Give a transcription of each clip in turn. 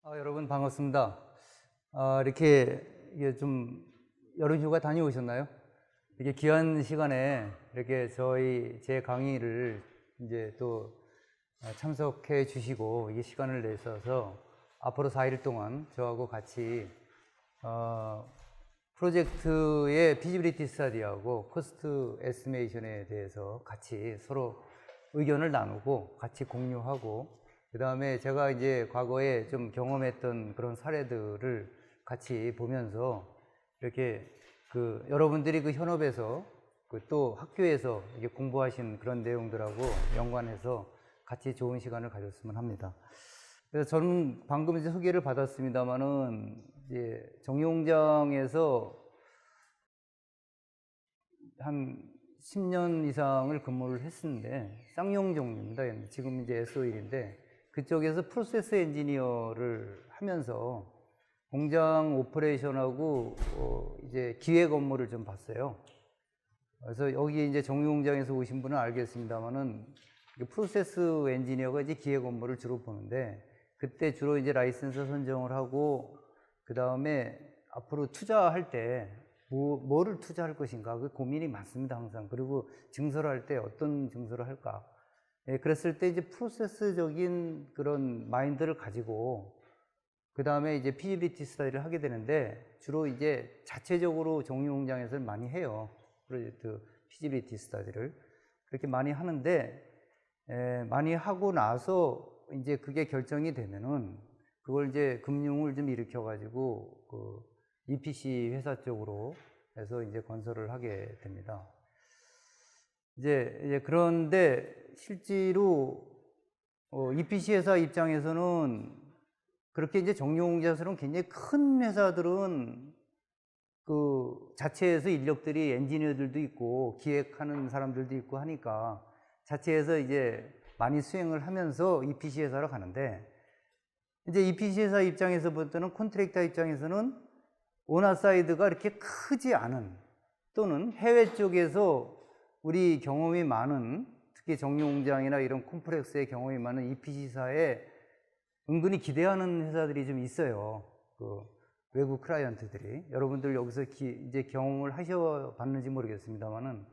여러분 반갑습니다. 이렇게 좀 여름 휴가 다녀오셨나요? 이렇게 귀한 시간에 이렇게 제 강의를 이제 또 참석해 주시고 이 시간을 내셔서 앞으로 4일 동안 저하고 같이 프로젝트의 피지빌리티 스터디하고 코스트 에스티메이션에 대해서 같이 서로 의견을 나누고 같이 공유하고, 그 다음에 제가 이제 과거에 좀 경험했던 그런 사례들을 같이 보면서 이렇게 여러분들이 현업에서 또 학교에서 이렇게 공부하신 그런 내용들하고 연관해서 같이 좋은 시간을 가졌으면 합니다. 그래서 저는 방금 이제 소개를 받았습니다만은 이제 정유공장에서 한 10년 이상을 근무를 했었는데, 쌍용 종류입니다. 지금 이제 S-OIL인데 그쪽에서 프로세스 엔지니어를 하면서 공장 오퍼레이션하고 이제 기획 업무를 좀 봤어요. 그래서 여기 이제 정유공장에서 오신 분은 알겠습니다만은 프로세스 엔지니어가 이제 기획 업무를 주로 보는데, 그때 주로 이제 라이센서 선정을 하고, 그 다음에 앞으로 투자할 때 뭐를 투자할 것인가, 그 고민이 많습니다, 항상. 그리고 증설을 할 때 어떤 증설을 할까. 예, 그랬을 때 이제 프로세스적인 그런 마인드를 가지고 그 다음에 이제 피지빌리티 스터디를 하게 되는데, 주로 이제 자체적으로 정유공장에서는 많이 해요. 프로젝트 피지빌리티 스터디를 그렇게 많이 하는데, 많이 하고 나서 이제 그게 결정이 되면은 그걸 이제 금융을 좀 일으켜 가지고 EPC 회사 쪽으로 해서 이제 건설을 하게 됩니다. 이제 그런데 실제로 EPC 회사 입장에서는 그렇게 이제 정유공장처럼 굉장히 큰 회사들은 자체에서 인력들이 엔지니어들도 있고 기획하는 사람들도 있고 하니까 자체에서 이제 많이 수행을 하면서 EPC 회사로 가는데, 이제 EPC 회사 입장에서 볼 때는, 컨트랙터 입장에서는 오너 사이드가 이렇게 크지 않은, 또는 해외 쪽에서 우리 경험이 많은, 특히 정유공장이나 이런 콤플렉스의 경험이 많은 EPC사에 은근히 기대하는 회사들이 좀 있어요. 외국 클라이언트들이. 여러분들 여기서 이제 경험을 하셔봤는지 모르겠습니다만은,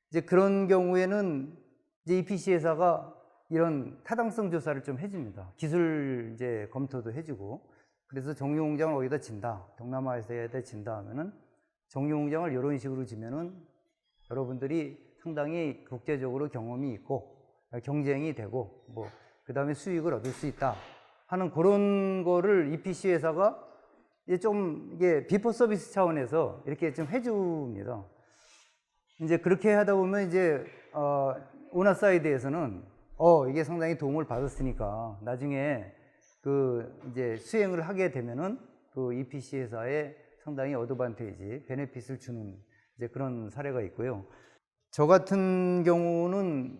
이제 그런 경우에는 이제 EPC 회사가 이런 타당성 조사를 좀 해줍니다. 기술 이제 검토도 해주고. 그래서 정유공장을 어디다 진다, 동남아시아에다 진다 하면은 정유공장을 이런 식으로 지면은 여러분들이 상당히 국제적으로 경험이 있고 경쟁이 되고 그 다음에 수익을 얻을 수 있다 하는 그런 거를 EPC 회사가 이제 좀 이게 비포 서비스 차원에서 이렇게 좀 해줍니다. 이제 그렇게 하다 보면 이제 오너 사이드에서는 이게 상당히 도움을 받았으니까 나중에 이제 수행을 하게 되면은 EPC 회사에 상당히 어드밴티지, 베네핏을 주는 이제 그런 사례가 있고요. 저 같은 경우는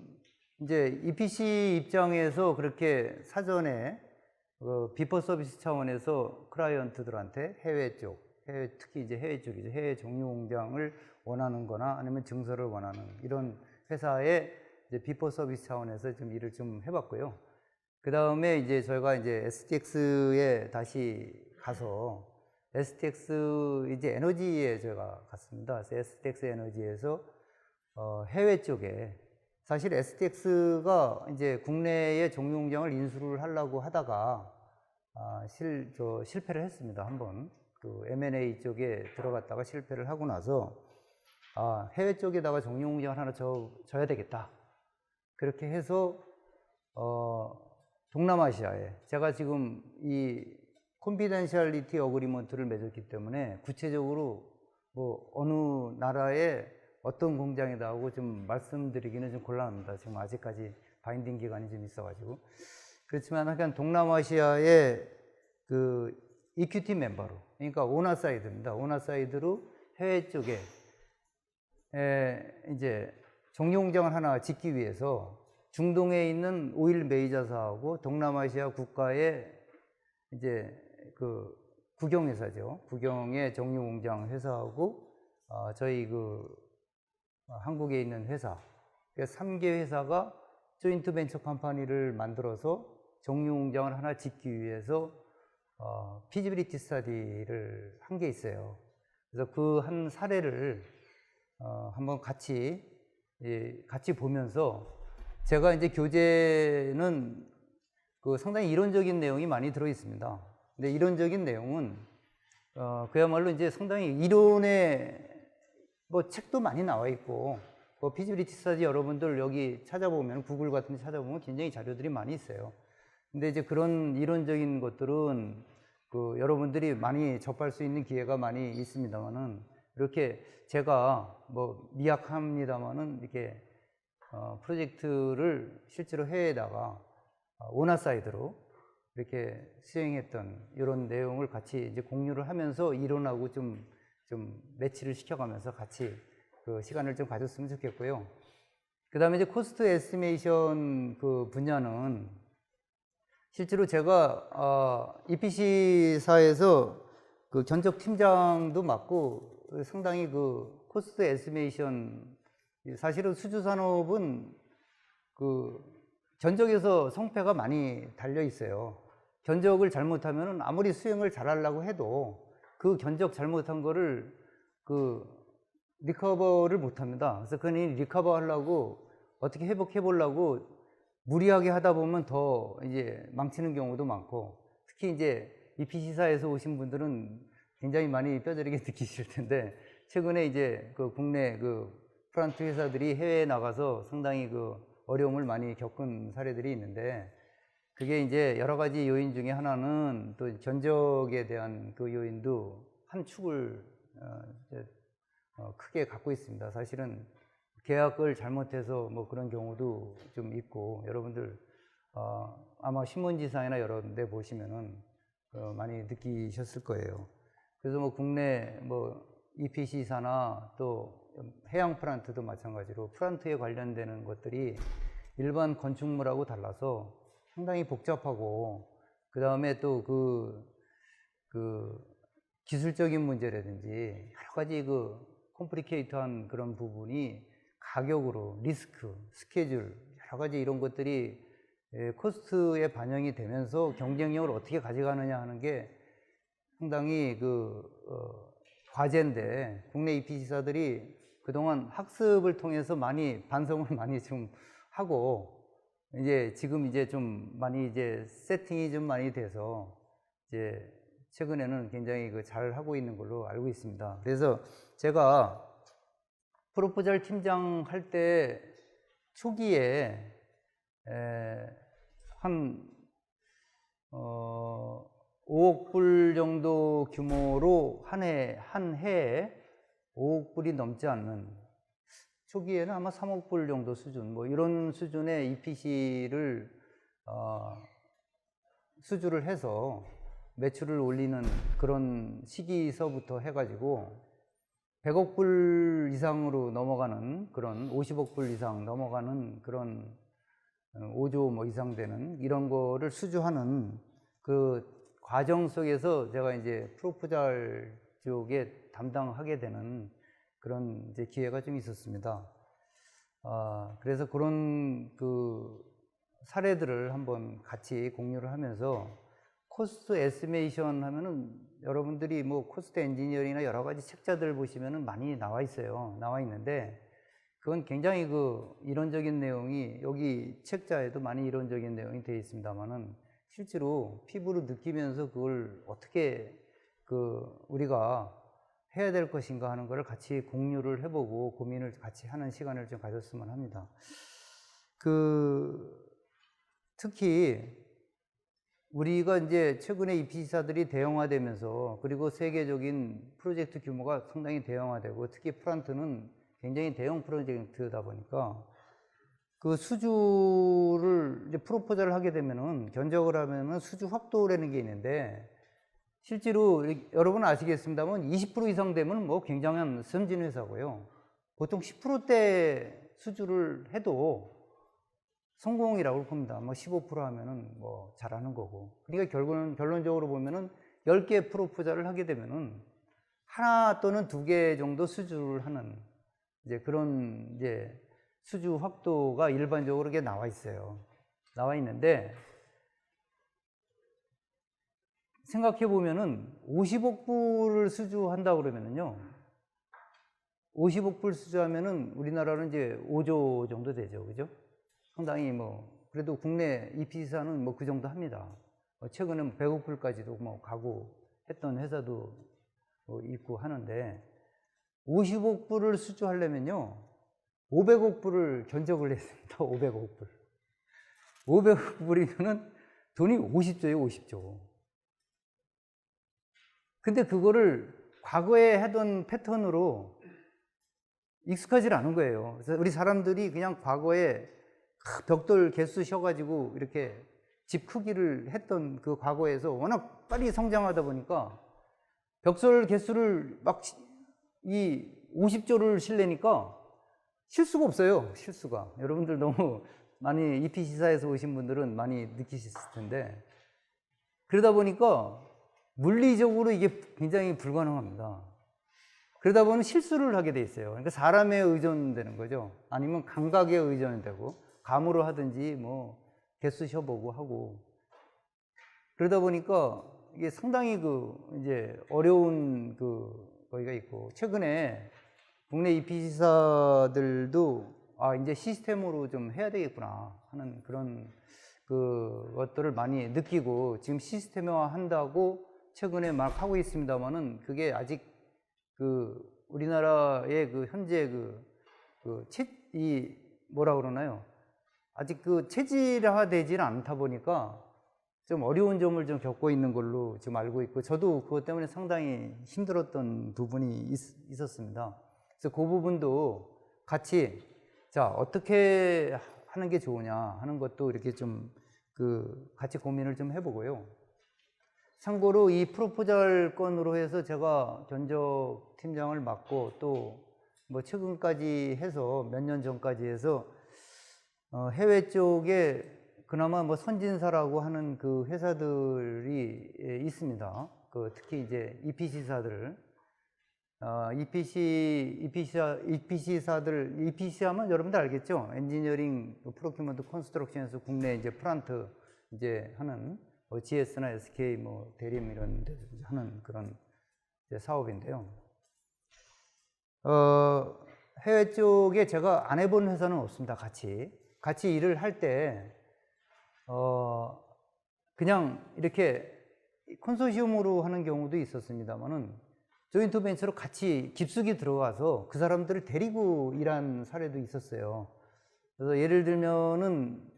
이제 EPC 입장에서 그렇게 사전에 비포 서비스 차원에서 클라이언트들한테 특히 이제 해외 쪽이죠. 해외 정유공장을 원하는 거나 아니면 증설을 원하는 이런 회사에 이제 비포 서비스 차원에서 좀 일을 좀 해봤고요. 그 다음에 이제 저희가 이제 STX에 다시 가서 STX 이제 에너지에 제가 갔습니다. 그래서 STX 에너지에서 해외 쪽에, 사실 STX가 이제 국내에 정유공장을 인수를 하려고 하다가 실패를 했습니다. 한번 M&A 쪽에 들어갔다가 실패를 하고 나서 해외 쪽에다가 정유공장을 하나 져야 되겠다. 그렇게 해서 동남아시아에, 제가 지금 이 콘피덴셜리티 어그리먼트를 맺었기 때문에 구체적으로 어느 나라에 어떤 공장이다 하고 좀 말씀드리기는 좀 곤란합니다. 지금 아직까지 바인딩 기간이 좀 있어가지고. 그렇지만 하여간 동남아시아의 이큐티 멤버로, 그러니까 오너 사이드입니다. 오너 사이드로 해외 쪽에 이제 정유공장을 하나 짓기 위해서 중동에 있는 오일 메이저사하고 동남아시아 국가의 이제 국영회사죠. 국영의 정유공장 회사하고 저희 한국에 있는 회사, 3개 회사가 조인트 벤처 컴퍼니를 만들어서 정유공장을 하나 짓기 위해서 피지빌리티 스터디를 한 게 있어요. 그래서 그 한 사례를 한번 같이 보면서, 제가 이제 교재는 상당히 이론적인 내용이 많이 들어 있습니다. 근데 이론적인 내용은 그야말로 이제 상당히 이론의 책도 많이 나와 있고, 피지빌리티 스터디 여러분들 여기 찾아보면, 구글 같은 데 찾아보면 굉장히 자료들이 많이 있어요. 근데 이제 그런 이론적인 것들은 여러분들이 많이 접할 수 있는 기회가 많이 있습니다만은, 이렇게 제가 미약합니다만은 이렇게 프로젝트를 실제로 해외에다가 오나사이드로 이렇게 수행했던 이런 내용을 같이 이제 공유를 하면서 이론하고 좀 매치를 시켜가면서 같이 시간을 좀 가졌으면 좋겠고요. 그 다음에 이제 코스트 에스티메이션 분야는 실제로 제가 EPC사에서 견적 팀장도 맡고 상당히 코스트 에스티메이션, 사실은 수주 산업은 견적에서 성패가 많이 달려 있어요. 견적을 잘못하면 아무리 수행을 잘하려고 해도 그 견적 잘못한 거를 리커버를 못 합니다. 그래서 그니 리커버 하려고 어떻게 회복해 보려고 무리하게 하다 보면 더 이제 망치는 경우도 많고, 특히 이제 EPC사에서 오신 분들은 굉장히 많이 뼈저리게 느끼실 텐데, 최근에 이제 국내 프란트 회사들이 해외에 나가서 상당히 어려움을 많이 겪은 사례들이 있는데, 그게 이제 여러 가지 요인 중에 하나는 또 견적에 대한 요인도 한 축을 크게 갖고 있습니다. 사실은 계약을 잘못해서 그런 경우도 좀 있고, 여러분들 아마 신문지상이나 여러 데 보시면은 많이 느끼셨을 거예요. 그래서 국내 EPC사나 또 해양 플란트도 마찬가지로 플란트에 관련되는 것들이 일반 건축물하고 달라서 상당히 복잡하고, 그 다음에 또 기술적인 문제라든지 여러 가지 콤플리케이트한 그런 부분이 가격으로, 리스크, 스케줄, 여러 가지 이런 것들이 코스트에 반영이 되면서 경쟁력을 어떻게 가져가느냐 하는 게 상당히 과제인데, 국내 EPC사들이 그동안 학습을 통해서 많이 반성을 많이 좀 하고, 이제 지금 이제 좀 많이 이제 세팅이 좀 많이 돼서 이제 최근에는 굉장히 잘 하고 있는 걸로 알고 있습니다. 그래서 제가 프로포잘 팀장 할 때 초기에 한 5억 불 정도 규모로 한 해에 5억 불이 넘지 않는, 초기에는 아마 3억 불 정도 수준, 이런 수준의 EPC를 수주를 해서 매출을 올리는 그런 시기서부터 해가지고 100억 불 이상으로 넘어가는, 그런 50억 불 이상 넘어가는 그런 5조 이상 되는 이런 거를 수주하는 과정 속에서 제가 이제 프로포잘 쪽에 담당하게 되는 그런 이제 기회가 좀 있었습니다. 그래서 그런 사례들을 한번 같이 공유를 하면서, 코스트 에스티메이션 하면은 여러분들이 코스트 엔지니어링이나 여러 가지 책자들 보시면은 많이 나와 있어요. 나와 있는데, 그건 굉장히 이론적인 내용이 여기 책자에도 많이 이론적인 내용이 되어 있습니다만은, 실제로 피부로 느끼면서 그걸 어떻게 우리가 해야 될 것인가 하는 것을 같이 공유를 해보고 고민을 같이 하는 시간을 좀 가졌으면 합니다. 특히 우리가 이제 최근에 EPC사들이 대형화되면서, 그리고 세계적인 프로젝트 규모가 상당히 대형화되고, 특히 플란트는 굉장히 대형 프로젝트다 보니까 수주를 이제 프로포절을 하게 되면은, 견적을 하면은 수주 확도라는 게 있는데, 실제로 여러분 아시겠습니다만 20% 이상 되면 굉장한 선진 회사고요. 보통 10%대 수주를 해도 성공이라고 봅니다. 15% 하면은 잘하는 거고. 그러니까 결론적으로 보면은 10개 프로포절을 하게 되면은 하나 또는 2개 정도 수주를 하는 이제 그런 이제 수주 확도가 일반적으로 이게 나와 있어요. 나와 있는데 생각해 보면은 50억 불을 수주한다 그러면은요. 50억 불 수주하면은 우리나라는 이제 5조 정도 되죠. 그죠? 상당히 뭐 그래도 국내 EPC사는 뭐 그 정도 합니다. 최근에 100억 불까지도 뭐 가고 했던 회사도 있고 하는데 50억 불을 수주하려면요. 500억 불을 견적을 냈습니다. 500억 불. 500억 불이면은 돈이 50조예요, 50조. 근데 그거를 과거에 하던 패턴으로 익숙하지 않은 거예요. 그래서 우리 사람들이 그냥 과거에 벽돌 개수 쉬어가지고 이렇게 집 크기를 했던 그 과거에서 워낙 빨리 성장하다 보니까 벽돌 개수를 막 이 50조를 실내니까 실수가 없어요. 실수가. 여러분들 너무 많이 EPC사에서 오신 분들은 많이 느끼셨을 텐데 그러다 보니까 물리적으로 이게 굉장히 불가능합니다. 그러다 보면 실수를 하게 돼 있어요. 그러니까 사람에 의존되는 거죠. 아니면 감각에 의존되고 감으로 하든지 뭐 개수 쉬어보고 하고 그러다 보니까 이게 상당히 이제 어려운 거기가 있고 최근에 국내 EPC사들도 이제 시스템으로 좀 해야 되겠구나 하는 그런 것들을 많이 느끼고 지금 시스템화 한다고 최근에 막 하고 있습니다만은 그게 아직 우리나라의 현재 뭐라 그러나요? 아직 체질화되지는 않다 보니까 좀 어려운 점을 좀 겪고 있는 걸로 지금 알고 있고 저도 그것 때문에 상당히 힘들었던 부분이 있었습니다. 그래서 그 부분도 같이 자 어떻게 하는 게 좋으냐 하는 것도 이렇게 좀 같이 고민을 좀 해보고요. 참고로 이 프로포절 건으로 해서 제가 견적 팀장을 맡고 또 뭐 최근까지 해서 몇 년 전까지 해서 해외 쪽에 그나마 뭐 선진사라고 하는 그 회사들이 있습니다. 특히 이제 EPC사들, EPC 하면 여러분들 알겠죠? 엔지니어링, 프로큐먼트, 컨스트럭션에서 국내 이제 플란트 이제 하는 GS나 SK, 뭐 대림 이런 데서 하는 그런 사업인데요. 해외 쪽에 제가 안 해본 회사는 없습니다. 같이 일을 할 때 그냥 이렇게 컨소시엄으로 하는 경우도 있었습니다만은 조인트 벤처로 같이 깊숙이 들어가서 그 사람들을 데리고 일한 사례도 있었어요. 그래서 예를 들면은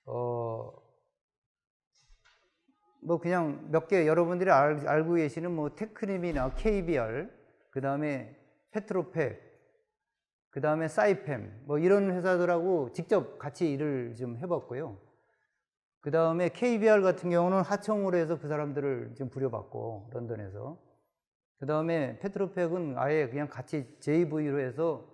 뭐 그냥 몇 개 여러분들이 알고 계시는 뭐 테크림이나 KBR, 그 다음에 페트로팩, 그 다음에 사이팸 뭐 이런 회사들하고 직접 같이 일을 좀 해봤고요. 그 다음에 KBR 같은 경우는 하청으로 해서 그 사람들을 좀 부려봤고 런던에서. 그 다음에 페트로팩은 아예 그냥 같이 JV로 해서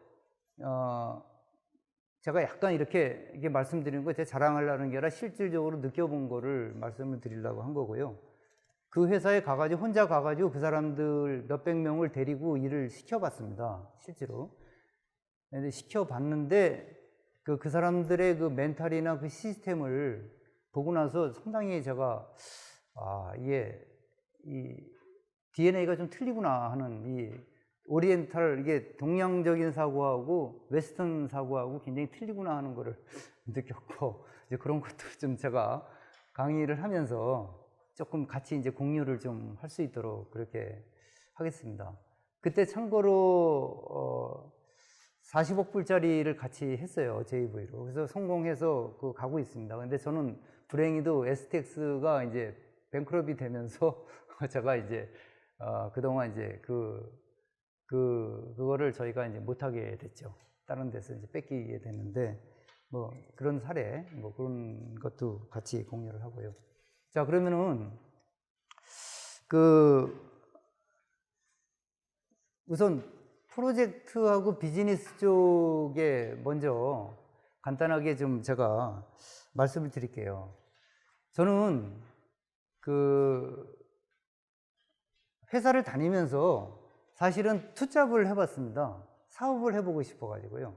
제가 약간 이렇게 말씀드리는 거 제가 자랑하려는 게 아니라 실질적으로 느껴본 거를 말씀을 드리려고 한 거고요. 그 회사에 가가지고 혼자 가가지고 그 사람들 몇백 명을 데리고 일을 시켜봤습니다. 실제로. 근데 시켜봤는데 그 사람들의 그 멘탈이나 그 시스템을 보고 나서 상당히 제가 이게 이 DNA가 좀 틀리구나 하는 이 오리엔탈 이게 동양적인 사고하고 웨스턴 사고하고 굉장히 틀리구나 하는 거를 느꼈고 이제 그런 것도 좀 제가 강의를 하면서 조금 같이 이제 공유를 좀 할 수 있도록 그렇게 하겠습니다. 그때 참고로 40억 불짜리를 같이 했어요. JV로. 그래서 성공해서 가고 있습니다. 근데 저는 불행히도 STX가 이제 뱅크럽이 되면서 제가 이제 그동안 이제 그거를 저희가 이제 못하게 됐죠. 다른 데서 이제 뺏기게 됐는데 뭐 그런 사례, 뭐 그런 것도 같이 공유를 하고요. 자, 그러면은 우선 프로젝트하고 비즈니스 쪽에 먼저 간단하게 좀 제가 말씀을 드릴게요. 저는 회사를 다니면서 사실은 투잡을 해봤습니다. 사업을 해보고 싶어가지고요.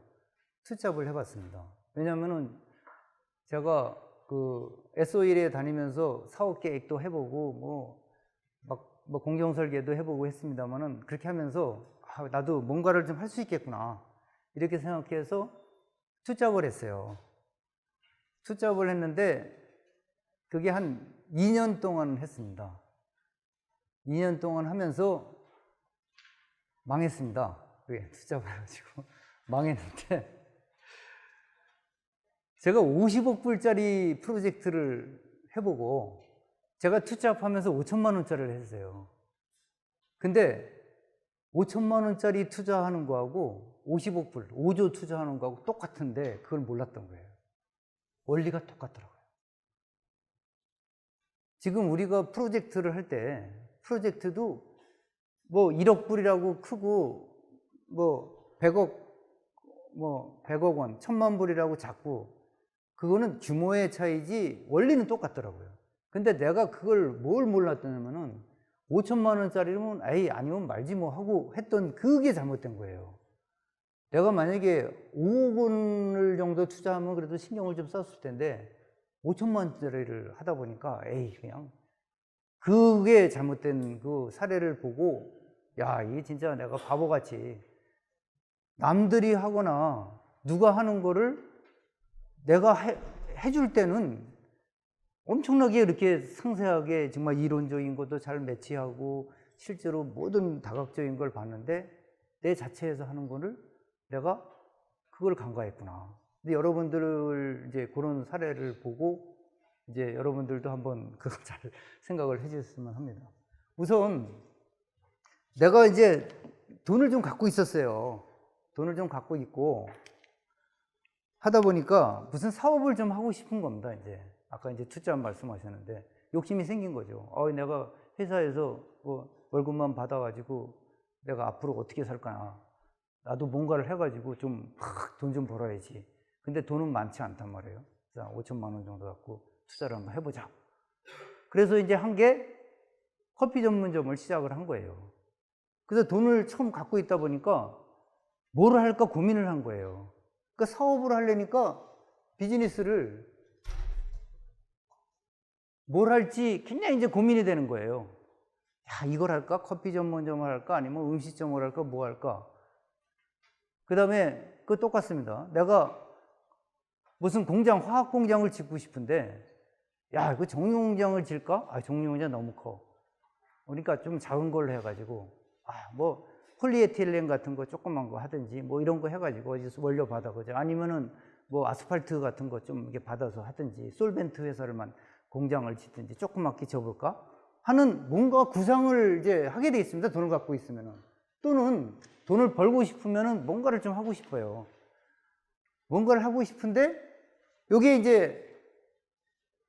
투잡을 해봤습니다. 왜냐면은 제가 그 S-Oil에 다니면서 사업 계획도 해보고 뭐 공정 설계도 해보고 했습니다만은 그렇게 하면서 나도 뭔가를 좀 할 수 있겠구나 이렇게 생각해서 투잡을 했어요. 투잡을 했는데 그게 한 2년 동안 했습니다. 2년 동안 하면서 망했습니다. 그게 투잡을 해가지고 망했는데 제가 50억 불짜리 프로젝트를 해보고 제가 투잡하면서 5천만 원짜리를 했어요. 근데 5천만 원짜리 투자하는 거하고 50억 불, 5조 투자하는 거하고 똑같은데 그걸 몰랐던 거예요. 원리가 똑같더라고요. 지금 우리가 프로젝트를 할 때 프로젝트도 뭐 1억 불이라고 크고 뭐 100억 원, 1,000만 불이라고 작고 그거는 규모의 차이지 원리는 똑같더라고요. 근데 내가 그걸 뭘 몰랐냐면은 5천만 원짜리면 에이 아니면 말지 뭐 하고 했던 그게 잘못된 거예요. 내가 만약에 5억 원을 정도 투자하면 그래도 신경을 좀 썼을 텐데 5천만 원짜리를 하다 보니까 에이 그냥 그게 잘못된 그 사례를 보고 야 이게 진짜 내가 바보같이 남들이 하거나 누가 하는 거를 내가 해줄 때는 엄청나게 이렇게 상세하게 정말 이론적인 것도 잘 매치하고 실제로 모든 다각적인 걸 봤는데 내 자체에서 하는 거를 내가 그걸 간과했구나. 근데 여러분들 이제 그런 사례를 보고 이제 여러분들도 한번 그걸 잘 생각을 해 주셨으면 합니다. 우선 내가 이제 돈을 좀 갖고 있었어요. 돈을 좀 갖고 있고 하다 보니까 무슨 사업을 좀 하고 싶은 겁니다. 이제 아까 이제 투자 말씀하셨는데 욕심이 생긴 거죠. 내가 회사에서 뭐 월급만 받아가지고 내가 앞으로 어떻게 살까나. 나도 뭔가를 해가지고 좀 돈 좀 벌어야지. 근데 돈은 많지 않단 말이에요. 그래서 5천만 원 정도 갖고 투자를 한번 해보자. 그래서 이제 한 게 커피 전문점을 시작을 한 거예요. 그래서 돈을 처음 갖고 있다 보니까 뭐를 할까 고민을 한 거예요. 그러니까 사업을 하려니까 비즈니스를 뭘 할지 굉장히 이제 고민이 되는 거예요. 야, 이걸 할까? 커피 전문점을 할까? 아니면 음식점을 할까? 뭐 할까? 그 다음에 그거 똑같습니다. 내가 무슨 공장, 화학 공장을 짓고 싶은데 야, 이거 정유 공장을 질까? 정유 공장 너무 커. 그러니까 좀 작은 걸로 해가지고 뭐 폴리에틸렌 같은 거 조그만 거 하든지 뭐 이런 거 해가지고 어디서 원료 받아 그죠? 아니면은 뭐 아스팔트 같은 거 좀 이렇게 받아서 하든지 솔벤트 회사를만 공장을 짓든지 조그맣게 접을까 하는 뭔가 구상을 이제 하게 돼 있습니다. 돈을 갖고 있으면은. 또는 돈을 벌고 싶으면은 뭔가를 좀 하고 싶어요. 뭔가를 하고 싶은데 요게 이제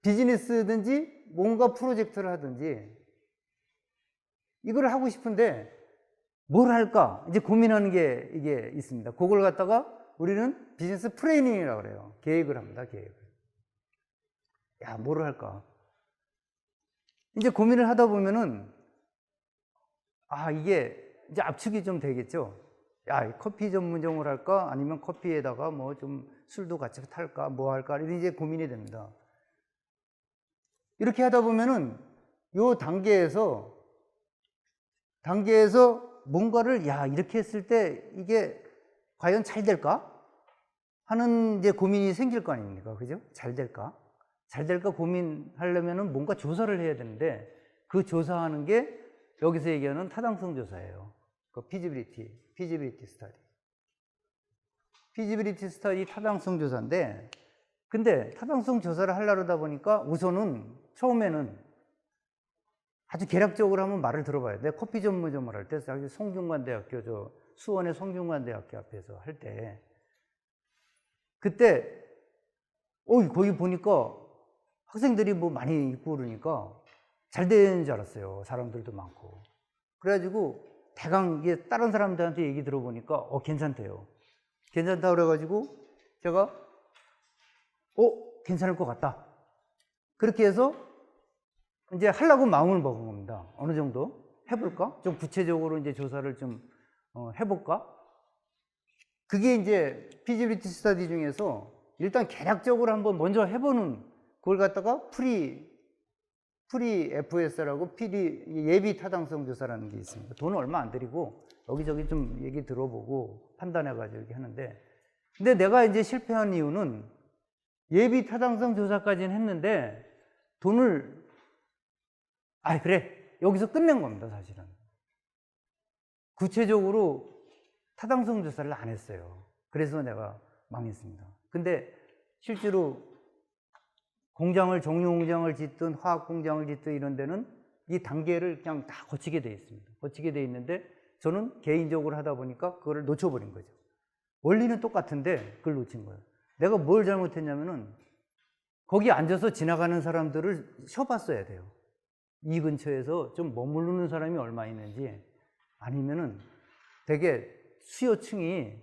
비즈니스든지 뭔가 프로젝트를 하든지 이걸 하고 싶은데 뭘 할까? 이제 고민하는 게 이게 있습니다. 그걸 갖다가 우리는 비즈니스 플래닝이라고 그래요. 계획을 합니다. 계획을. 야, 뭐를 할까? 이제 고민을 하다 보면은 이게 이제 압축이 좀 되겠죠. 야, 커피 전문점을 할까? 아니면 커피에다가 뭐 좀 술도 같이 탈까? 뭐 할까? 이제 고민이 됩니다. 이렇게 하다 보면은 요 단계에서 뭔가를 이렇게 했을 때 이게 과연 잘 될까? 하는 이제 고민이 생길 거 아닙니까? 그죠? 잘 될까? 잘 될까 고민하려면은 뭔가 조사를 해야 되는데 그 조사하는 게 여기서 얘기하는 타당성 조사예요. 그 피지빌리티 스터디. 피지빌리티 스터디 타당성 조사인데 근데 타당성 조사를 하려고 하다 보니까 우선은 처음에는 아주 개략적으로 한번 말을 들어봐야 돼. 커피 전문점을 할 때, 송중관대학교, 수원의 송중관대학교 앞에서 할 때, 그때, 거기 보니까 학생들이 뭐 많이 있고 그러니까 잘 되는 줄 알았어요. 사람들도 많고. 그래가지고, 대강 이게 다른 사람들한테 얘기 들어보니까, 괜찮대요. 괜찮다 그래가지고, 제가, 괜찮을 것 같다. 그렇게 해서, 이제 하려고 마음을 먹은 겁니다. 어느 정도. 해볼까? 좀 구체적으로 이제 조사를 좀 해볼까? 그게 이제 피지빌리티 스터디 중에서 일단 개략적으로 한번 먼저 해보는 그걸 갖다가 프리 FS라고 예비 타당성 조사라는 게 있습니다. 돈은 얼마 안 들이고 여기저기 좀 얘기 들어보고 판단해가지고 이렇게 하는데, 근데 내가 이제 실패한 이유는 예비 타당성 조사까지는 했는데 돈을 그래 여기서 끝낸 겁니다. 사실은 구체적으로 타당성 조사를 안 했어요. 그래서 내가 망했습니다. 근데 실제로 정유 공장을 짓든 화학 공장을 짓든 이런 데는 이 단계를 그냥 다 거치게 돼 있습니다. 거치게 돼 있는데 저는 개인적으로 하다 보니까 그거를 놓쳐버린 거죠. 원리는 똑같은데 그걸 놓친 거예요. 내가 뭘 잘못했냐면은 거기 앉아서 지나가는 사람들을 쉬어봤어야 돼요. 이 근처에서 좀 머무르는 사람이 얼마 있는지, 아니면은 되게 수요층이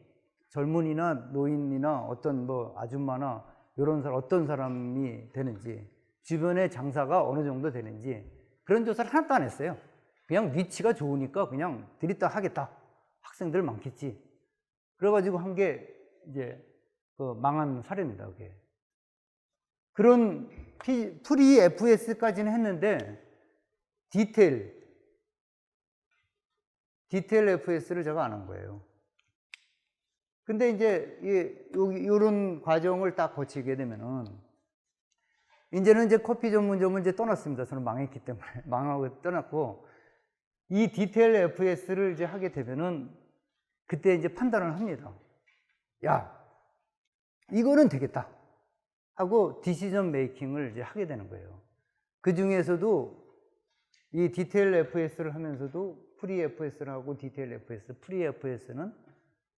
젊은이나 노인이나 어떤 뭐 아줌마나 이런 사람, 어떤 사람이 되는지, 주변의 장사가 어느 정도 되는지 그런 조사를 하나도 안 했어요. 그냥 위치가 좋으니까 그냥 들이다 하겠다. 학생들 많겠지. 그래가지고 한 게 이제 그 망한 사례입니다. 그게. 그런 프리 FS까지는 했는데 디테일 FS를 제가 안 한 거예요. 근데 이제 요런 과정을 딱 거치게 되면은 이제는 이제 커피 전문점을 이제 떠났습니다. 저는 망했기 때문에 망하고 떠났고, 이 디테일 FS를 이제 하게 되면은 그때 이제 판단을 합니다. 야, 이거는 되겠다 하고 디시전 메이킹을 이제 하게 되는 거예요. 그 중에서도 이 디테일 FS를 하면서도 프리 FS를 하고 디테일 FS, 프리 FS는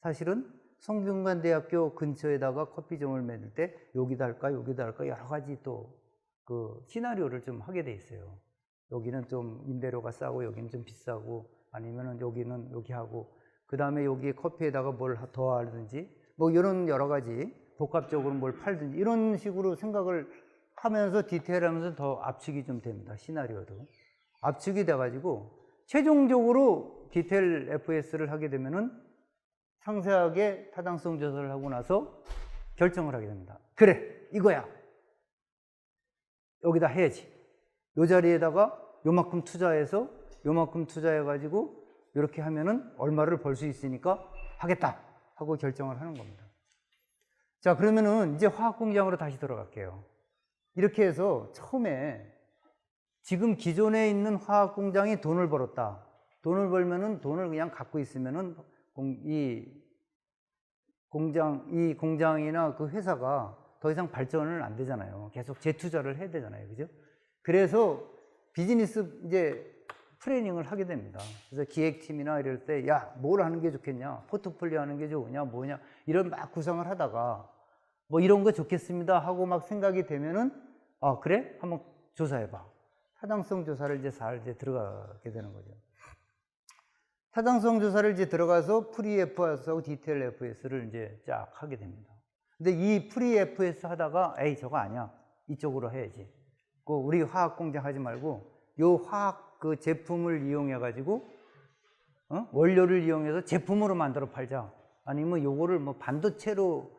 사실은 성균관대학교 근처에다가 커피점을 만들 때 여기다 할까 여기다 할까 여러 가지 또 그 시나리오를 좀 하게 돼 있어요. 여기는 좀 임대료가 싸고 여기는 좀 비싸고, 아니면은 여기는 여기 하고 그 다음에 여기에 커피에다가 뭘 더 하든지 뭐 이런 여러 가지 복합적으로 뭘 팔든지 이런 식으로 생각을 하면서 디테일하면서 더 압축이 좀 됩니다. 시나리오도 압축이 돼가지고 최종적으로 디테일 FS를 하게 되면은 상세하게 타당성 조사를 하고 나서 결정을 하게 됩니다. 그래, 이거야. 여기다 해야지. 요 자리에다가 요만큼 투자해서 요만큼 투자해가지고 이렇게 하면은 얼마를 벌 수 있으니까 하겠다 하고 결정을 하는 겁니다. 자, 그러면은 이제 화학 공장으로 다시 들어갈게요. 이렇게 해서 처음에 지금 기존에 있는 화학 공장이 돈을 벌었다. 돈을 벌면은 돈을 그냥 갖고 있으면은 이 공장이나 그 회사가 더 이상 발전을 안 되잖아요. 계속 재투자를 해야 되잖아요. 그죠? 그래서 비즈니스 이제 트레이닝을 하게 됩니다. 그래서 기획팀이나 이럴 때, 야, 뭘 하는 게 좋겠냐? 포트폴리오 하는 게 좋으냐? 뭐냐? 이런 막 구상을 하다가, 뭐 이런 거 좋겠습니다 하고 막 생각이 되면은, 그래? 한번 조사해봐. 타당성 조사를 이제 들어가게 되는 거죠. 타당성 조사를 이제 들어가서 프리 FS하고 디테일 FS를 이제 쫙 하게 됩니다. 근데 이 프리 FS 하다가, 에이, 저거 아니야. 이쪽으로 해야지. 우리 화학 공장 하지 말고, 요 화학 그 제품을 이용해가지고, 원료를 이용해서 제품으로 만들어 팔자. 아니면 요거를 뭐 반도체로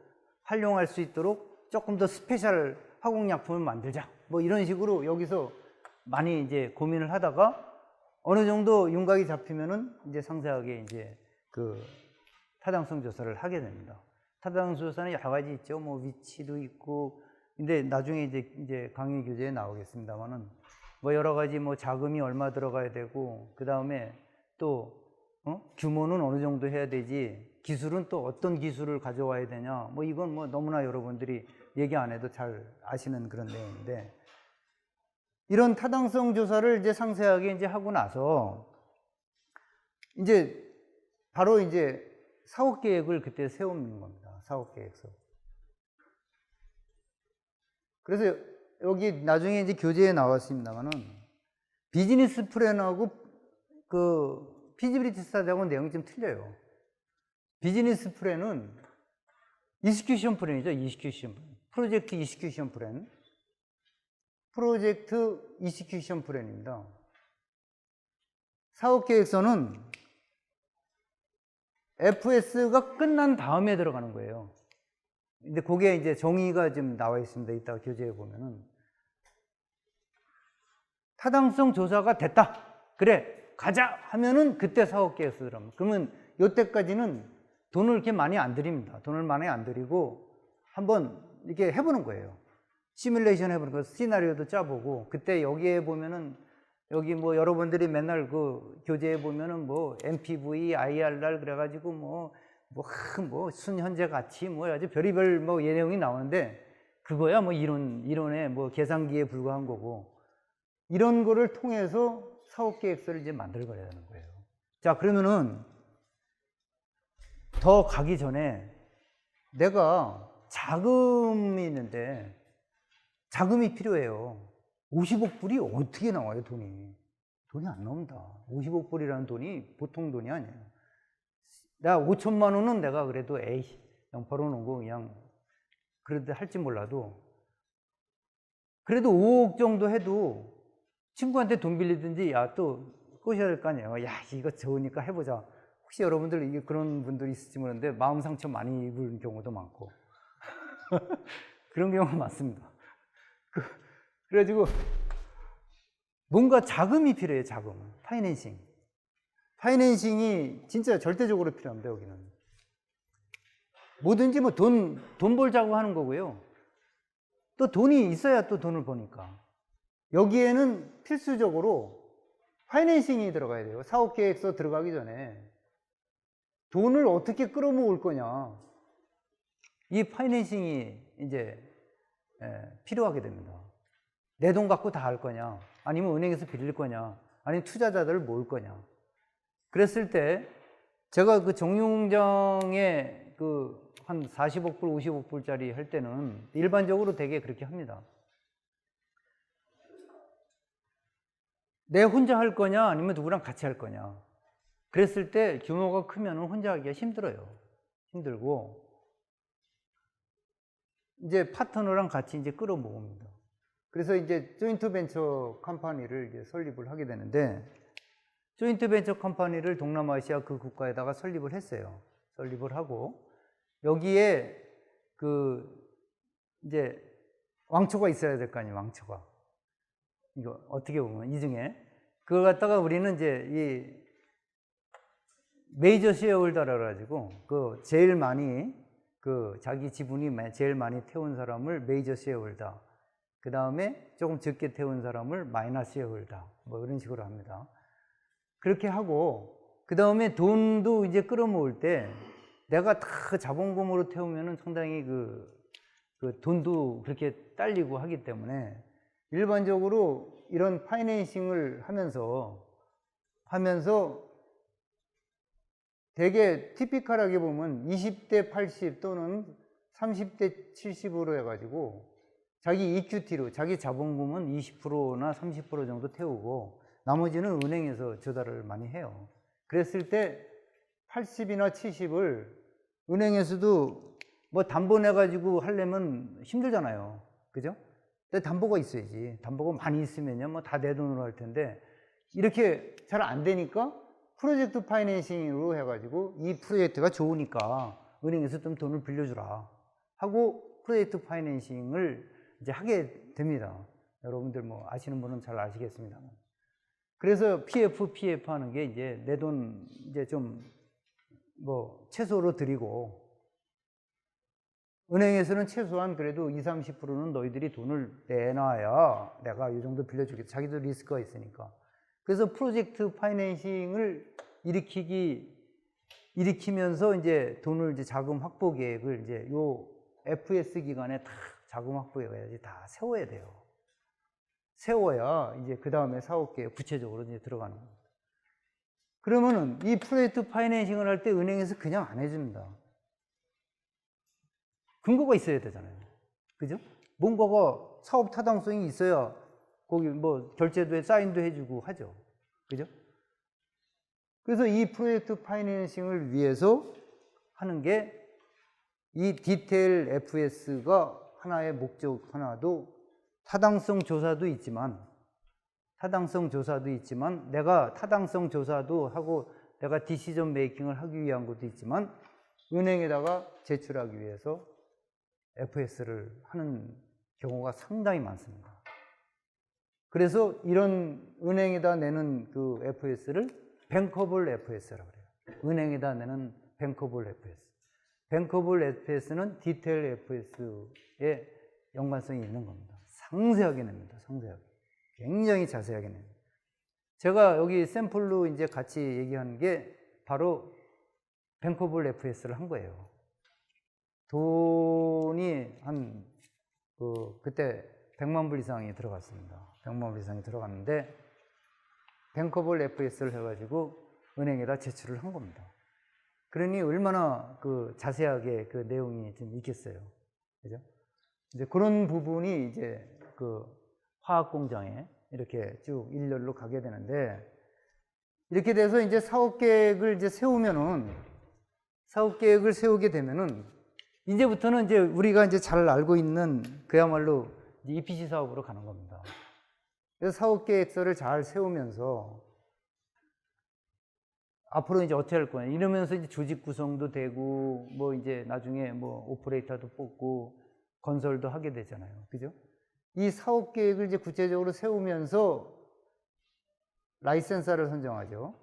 활용할 수 있도록 조금 더 스페셜 화공약품을 만들자. 뭐 이런 식으로 여기서 많이 이제 고민을 하다가 어느 정도 윤곽이 잡히면은 이제 상세하게 이제 그 타당성 조사를 하게 됩니다. 타당성 조사는 여러 가지 있죠. 뭐 위치도 있고, 근데 나중에 이제 강의 교재에 나오겠습니다만은 뭐 여러 가지 뭐 자금이 얼마 들어가야 되고, 그 다음에 또 규모는 어느 정도 해야 되지, 기술은 또 어떤 기술을 가져와야 되냐, 뭐 이건 뭐 너무나 여러분들이 얘기 안 해도 잘 아시는 그런 내용인데, 이런 타당성 조사를 이제 상세하게 이제 하고 나서 이제 바로 이제 사업 계획을 그때 세우는 겁니다. 사업 계획서. 그래서 여기 나중에 이제 교재에 나왔습니다만은 비즈니스 플랜하고 그 피지빌리티 스터디하고 내용이 좀 틀려요. 비즈니스 플랜은 이스큐션 플랜이죠. 이스큐션 플랜. 프로젝트 이스큐션 플랜. 프로젝트 이스큐션 플랜입니다. 사업계획서는 FS가 끝난 다음에 들어가는 거예요. 근데 그게 이제 정의가 좀 나와 있습니다. 이따가 교재에 보면은. 타당성 조사가 됐다. 그래, 가자! 하면은 그때 사업계획서 들어갑니다. 그러면 요때까지는 돈을 이렇게 많이 안 들입니다. 돈을 많이 안 들이고 한번 이렇게 해보는 거예요. 시뮬레이션 해보는 거, 시나리오도 짜보고, 그때 여기에 보면은 여기 뭐 여러분들이 맨날 그 교재에 보면은 뭐 MPV, IRR 그래가지고 뭐 순현재 가치 뭐 아주 별의별 뭐 내용이 나오는데 그거야 뭐 이론의 뭐 계산기에 불과한 거고, 이런 거를 통해서 사업계획서를 이제 만들어가야 되는 거예요. 자, 그러면은 더 가기 전에 내가 자금이 있는데 자금이 필요해요. 50억 불이 어떻게 나와요, 돈이? 돈이 안 나옵니다. 50억 불이라는 돈이 보통 돈이 아니에요. 내가 5천만 원은 내가 그래도 에이, 영파로 놓고 그냥 그래도 할지 몰라도 그래도 5억 정도 해도 친구한테 돈 빌리든지 야, 또 꼬셔야 될 거 아니에요. 야, 이거 좋으니까 해보자. 혹시 여러분들 이게 그런 분들이 있을지 모르는데 마음 상처 많이 입을 경우도 많고 그런 경우가 많습니다. 그래가지고 뭔가 자금이 필요해요. 자금, 파이낸싱이 진짜 절대적으로 필요합니다. 여기는 뭐든지 뭐 돈 벌자고 하는 거고요. 또 돈이 있어야 또 돈을 버니까 여기에는 필수적으로 파이낸싱이 들어가야 돼요. 사업계획서 들어가기 전에 돈을 어떻게 끌어모을 거냐, 이 파이낸싱이 이제 필요하게 됩니다. 내 돈 갖고 다 할 거냐, 아니면 은행에서 빌릴 거냐, 아니면 투자자들을 모을 거냐. 그랬을 때 제가 그 정유공장에 그 한 40억 불, 50억 불짜리 할 때는 일반적으로 되게 그렇게 합니다. 내 혼자 할 거냐, 아니면 누구랑 같이 할 거냐. 그랬을 때 규모가 크면 혼자 하기가 힘들어요. 힘들고 이제 파트너랑 같이 이제 끌어모읍니다. 그래서 이제 조인트 벤처 컴퍼니를 이제 설립을 하게 되는데, 조인트 벤처 컴퍼니를 동남아시아 그 국가에다가 설립을 했어요. 설립을 하고 여기에 그 이제 왕초가 있어야 될 거 아니에요. 왕초가. 이거 어떻게 보면 이 중에 그걸 갖다가 우리는 이제 이 메이저 쉐어홀더라 가지고 그 제일 많이 그 자기 지분이 제일 많이 태운 사람을 메이저 쉐어홀더, 그 다음에 조금 적게 태운 사람을 마이너 쉐어홀더, 뭐 이런 식으로 합니다. 그렇게 하고 그 다음에 돈도 이제 끌어모을 때 내가 다 자본금으로 태우면은 상당히 그 돈도 그렇게 딸리고 하기 때문에 일반적으로 이런 파이낸싱을 하면서 되게 티피컬하게 보면 20대 80 또는 30대 70으로 해가지고 자기 이큐티로 자기 자본금은 20%나 30% 정도 태우고 나머지는 은행에서 조달을 많이 해요. 그랬을 때 80이나 70을 은행에서도 뭐 담보 내가지고 하려면 힘들잖아요. 그죠? 근데 담보가 있어야지. 담보가 많이 있으면요, 뭐 다 내 돈으로 할 텐데 이렇게 잘 안 되니까 프로젝트 파이낸싱으로 해가지고 이 프로젝트가 좋으니까 은행에서 좀 돈을 빌려주라 하고 프로젝트 파이낸싱을 이제 하게 됩니다. 여러분들 뭐 아시는 분은 잘 아시겠습니다. 그래서 PF 하는 게 이제 내 돈 이제 좀 뭐 최소로 드리고, 은행에서는 최소한 그래도 20, 30%는 너희들이 돈을 내놔야 내가 이 정도 빌려주겠다. 자기도 리스크가 있으니까. 그래서 프로젝트 파이낸싱을 일으키면서 이제 돈을 이제 자금 확보 계획을 이제 요 FS 기간에 다 자금 확보 계획을 다 세워야 돼요. 세워야 이제 그 다음에 사업 계획 구체적으로 이제 들어가는 겁니다. 그러면은 이 프로젝트 파이낸싱을 할 때 은행에서 그냥 안 해줍니다. 근거가 있어야 되잖아요. 그죠? 뭔가가 사업 타당성이 있어야 거기 뭐 결제도 해, 사인도 해주고 하죠. 그죠? 그래서 이 프로젝트 파이낸싱을 위해서 하는 게 이 디테일 FS가 하나의 목적 하나도 타당성 조사도 있지만 타당성 조사도 있지만 내가 타당성 조사도 하고 내가 디시전 메이킹을 하기 위한 것도 있지만 은행에다가 제출하기 위해서 FS를 하는 경우가 상당히 많습니다. 그래서 이런 은행에다 내는 그 FS를 뱅커블 FS라고 그래요. 은행에다 내는 뱅커블 FS. 뱅커블 FS는 디테일 FS에 연관성이 있는 겁니다. 상세하게 냅니다. 상세하게. 굉장히 자세하게 냅니다. 제가 여기 샘플로 이제 같이 얘기한 게 바로 뱅커블 FS를 한 거예요. 돈이 그때 100만 불 이상이 들어갔습니다. 100만 불 이상이 들어갔는데, 뱅커블 FS를 해가지고 은행에다 제출을 한 겁니다. 그러니 얼마나 자세하게 그 내용이 좀 있겠어요. 그죠? 이제 그런 부분이 이제 화학 공장에 이렇게 쭉 일렬로 가게 되는데, 이렇게 돼서 이제 사업 계획을 이제 세우게 되면은, 이제부터는 이제 우리가 이제 잘 알고 있는 그야말로 EPC 사업으로 가는 겁니다. 그래서 사업 계획서를 잘 세우면서 앞으로 이제 어떻게 할 거냐 이러면서 이제 조직 구성도 되고 뭐 이제 나중에 뭐 오퍼레이터도 뽑고 건설도 하게 되잖아요. 그죠? 이 사업 계획을 이제 구체적으로 세우면서 라이센서를 선정하죠.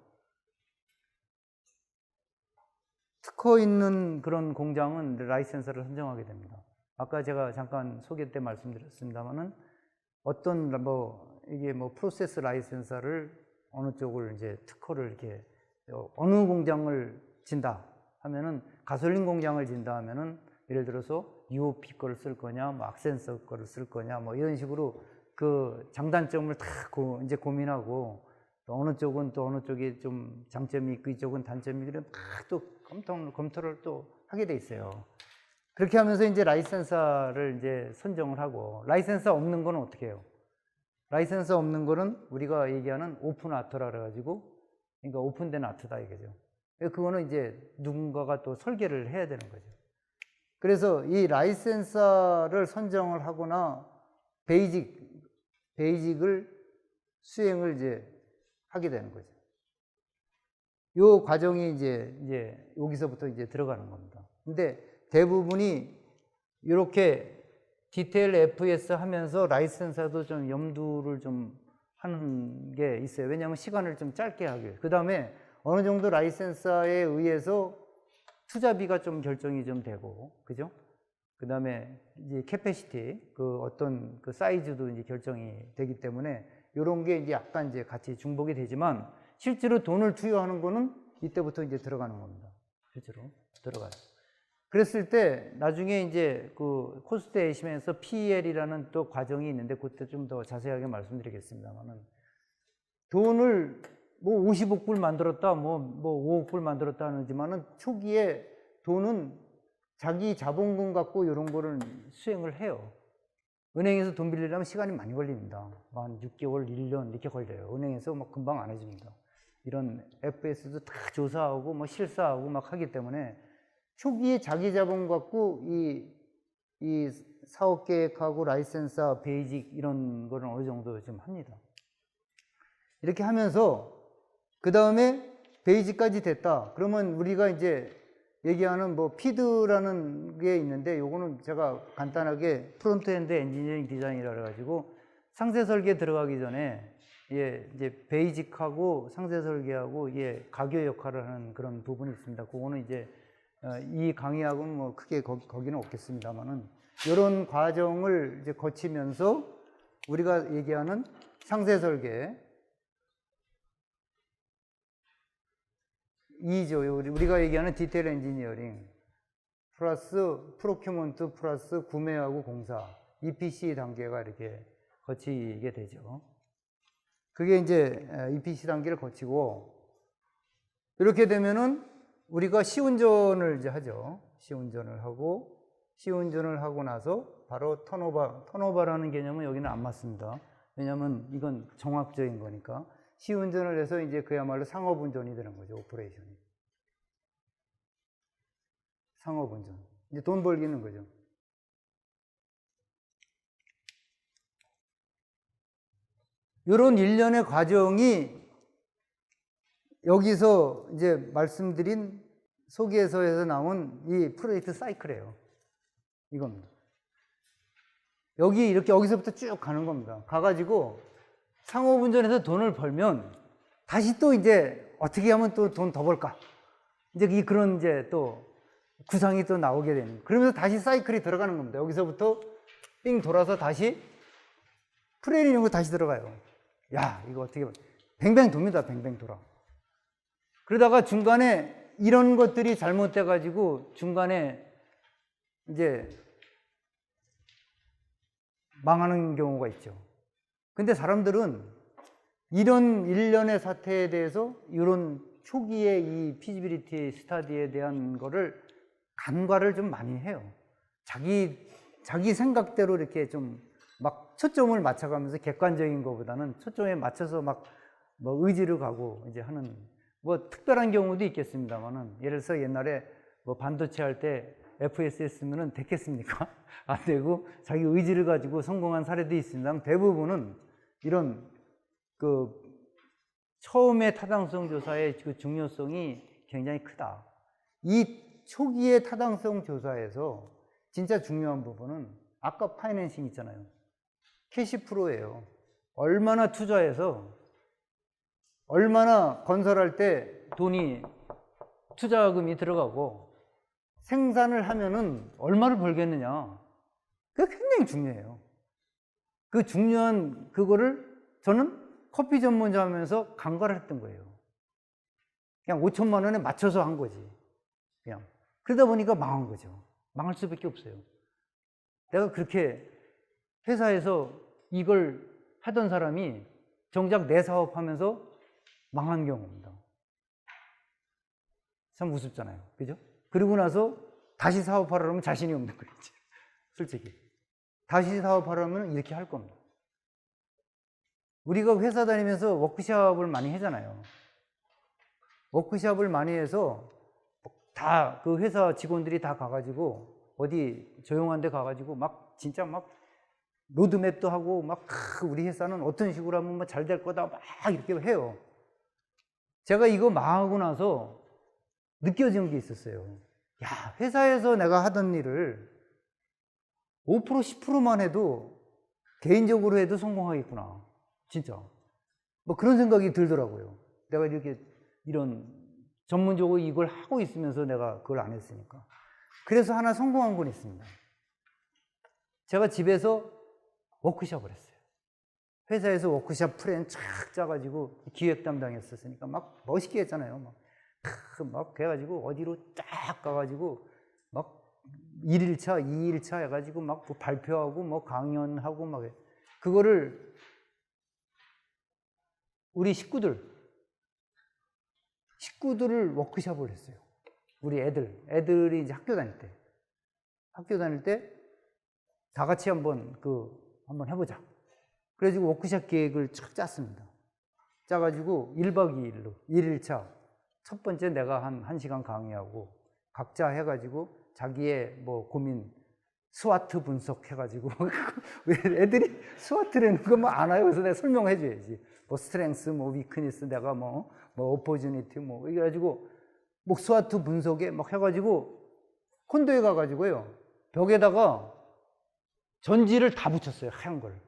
특허 있는 그런 공장은 라이센서를 선정하게 됩니다. 아까 제가 잠깐 소개 때 말씀드렸습니다만은 이게 프로세스 라이센서를 어느 쪽을 이제 특허를 이렇게 어느 공장을 진다 하면은 가솔린 공장을 진다 하면은 예를 들어서 UOP 거를 쓸 거냐, 뭐 악센서 거를 쓸 거냐, 뭐 이런 식으로 그 장단점을 다 이제 고민하고 또 어느 쪽은 또 어느 쪽에 좀 장점이 있고 이쪽은 단점이 있고 또 검토를 또 하게 돼 있어요. 그렇게 하면서 이제 라이센서를 이제 선정을 하고, 라이센서 없는 거는 어떻게 해요? 라이센서 없는 거는 우리가 얘기하는 오픈 아트라 그래가지고, 그러니까 오픈된 아트다 이거죠. 그거는 이제 누군가가 또 설계를 해야 되는 거죠. 그래서 이 라이센서를 선정을 하거나 베이직을 수행을 이제 하게 되는 거죠. 요 과정이 이제 여기서부터 이제 들어가는 겁니다. 근데 대부분이 이렇게 디테일 FS 하면서 라이센서도 좀 염두를 좀 하는 게 있어요. 왜냐하면 시간을 좀 짧게 하기 위해서. 그 다음에 어느 정도 라이센서에 의해서 투자비가 좀 결정이 좀 되고, 그죠? 그 다음에 이제 캐패시티, 어떤 사이즈도 이제 결정이 되기 때문에 이런 게 이제 약간 이제 같이 중복이 되지만 실제로 돈을 투여하는 거는 이때부터 이제 들어가는 겁니다. 실제로 들어가요. 그랬을 때 나중에 이제 코스트 에이시면서 PEL이라는 또 과정이 있는데 그때 좀 더 자세하게 말씀드리겠습니다만은, 돈을 뭐 50억 불 만들었다, 뭐 5억 불 만들었다 하지만은 초기에 돈은 자기 자본금 갖고 이런 거를 수행을 해요. 은행에서 돈 빌리려면 시간이 많이 걸립니다. 한 6개월, 1년 이렇게 걸려요. 은행에서 막 금방 안 해줍니다. 이런 FS도 다 조사하고 뭐 실사하고 막 하기 때문에 초기에 자기 자본 갖고 이 사업 계획하고 라이센서, 베이직 이런 거는 어느 정도 좀 합니다. 이렇게 하면서 그 다음에 베이직까지 됐다. 그러면 우리가 이제 얘기하는 피드라는 게 있는데, 요거는 제가 간단하게 프론트엔드 엔지니어링 디자인이라 그래가지고 상세 설계 들어가기 전에 이제 베이직하고 상세 설계하고 가교 역할을 하는 그런 부분이 있습니다. 그거는 이제 이 강의하고는 뭐 크게 거기는 없겠습니다만은, 이런 과정을 이제 거치면서 우리가 얘기하는 상세 설계, 우리가 얘기하는 디테일 엔지니어링 플러스 프로큐먼트 플러스 구매하고 공사, EPC 단계가 이렇게 거치게 되죠. 그게 이제 EPC 단계를 거치고, 이렇게 되면은 우리가 시운전을 이제 하죠. 시운전을 하고 나서 바로 턴오버라는 개념은 여기는 안 맞습니다. 왜냐하면 이건 정확적인 거니까. 시운전을 해서 이제 그야말로 상업운전이 되는 거죠. 오퍼레이션이. 상업운전. 이제 돈 벌기는 거죠. 이런 일련의 과정이 여기서 이제 말씀드린 소개서에서 나온 이 프로젝트 사이클이에요. 이겁니다. 여기서부터 쭉 가는 겁니다. 가가지고 상호분전에서 돈을 벌면 다시 또 이제 어떻게 하면 또 돈 더 벌까? 이제 그런 이제 또 구상이 또 나오게 되는. 그러면서 다시 사이클이 들어가는 겁니다. 여기서부터 삥 돌아서 다시 프레일 연구 다시 들어가요. 야, 이거 어떻게 뱅뱅 돕니다. 뱅뱅 돌아. 그러다가 중간에 이런 것들이 잘못돼 가지고 중간에 이제 망하는 경우가 있죠. 근데 사람들은 이런 일련의 사태에 대해서 이런 초기에 이 피지빌리티 스타디에 대한 거를 간과를 좀 많이 해요. 자기 생각대로 이렇게 좀 막 초점을 맞춰가면서 객관적인 것보다는 초점에 맞춰서 막 뭐 의지를 가고 이제 하는 뭐 특별한 경우도 있겠습니다만은 예를 들어서 옛날에 뭐 반도체 할 때 FSS면은 됐겠습니까? 안 되고 자기 의지를 가지고 성공한 사례도 있습니다. 대부분은 이런 그 처음에 타당성 조사의 그 중요성이 굉장히 크다. 이 초기의 타당성 조사에서 진짜 중요한 부분은 아까 파이낸싱 있잖아요. 캐시프로예요. 얼마나 투자해서 얼마나 건설할 때 돈이 투자금이 들어가고 생산을 하면은 얼마를 벌겠느냐. 그게 굉장히 중요해요. 그 중요한 그거를 저는 커피 전문점 하면서 간과를 했던 거예요. 그냥 5천만 원에 맞춰서 한 거지. 그냥. 그러다 보니까 망한 거죠. 망할 수밖에 없어요. 내가 그렇게 회사에서 이걸 하던 사람이 정작 내 사업하면서 망한 경우입니다. 참 우습잖아요. 그죠? 그리고 나서 다시 사업하려면 자신이 없는 거예요. 솔직히. 다시 사업하려면 이렇게 할 겁니다. 우리가 회사 다니면서 워크숍을 많이 하잖아요. 워크숍을 많이 해서 다 그 회사 직원들이 다 가가지고 어디 조용한 데 가가지고 막 진짜 막 로드맵도 하고 막 우리 회사는 어떤 식으로 하면 뭐 잘 될 거다 막 이렇게 해요. 제가 이거 망하고 나서 느껴진 게 있었어요. 야, 회사에서 내가 하던 일을 5% 10%만 해도 개인적으로 해도 성공하겠구나. 진짜. 뭐 그런 생각이 들더라고요. 내가 이렇게 이런 전문적으로 이걸 하고 있으면서 내가 그걸 안 했으니까. 그래서 하나 성공한 건 있습니다. 제가 집에서 워크숍을 했어요. 회사에서 워크숍 플랜 쫙 짜가지고 기획 담당했었으니까 막 멋있게 했잖아요. 막 해가지고 어디로 쫙 가가지고 막 1일차, 2일차 해가지고 막 발표하고 뭐 강연하고 막 그거를 우리 식구들을 워크숍을 했어요. 우리 애들이 이제 학교 다닐 때 다 같이 한번 해보자. 그래가지고 워크숍 계획을 쫙 짰습니다. 짜가지고 1박 2일로 1일차 첫 번째 내가 한 1시간 강의하고 각자 해가지고 자기의 뭐 고민 스와트 분석해가지고 애들이 스와트라는 거 뭐 안 와요. 그래서 내가 설명해줘야지. 뭐 스트렝스, 뭐 위크니스, 내가 뭐 오퍼주니티 뭐 이래가지고 뭐 스와트 분석에 막 해가지고 콘도에 가가지고요 벽에다가 전지를 다 붙였어요. 하얀 걸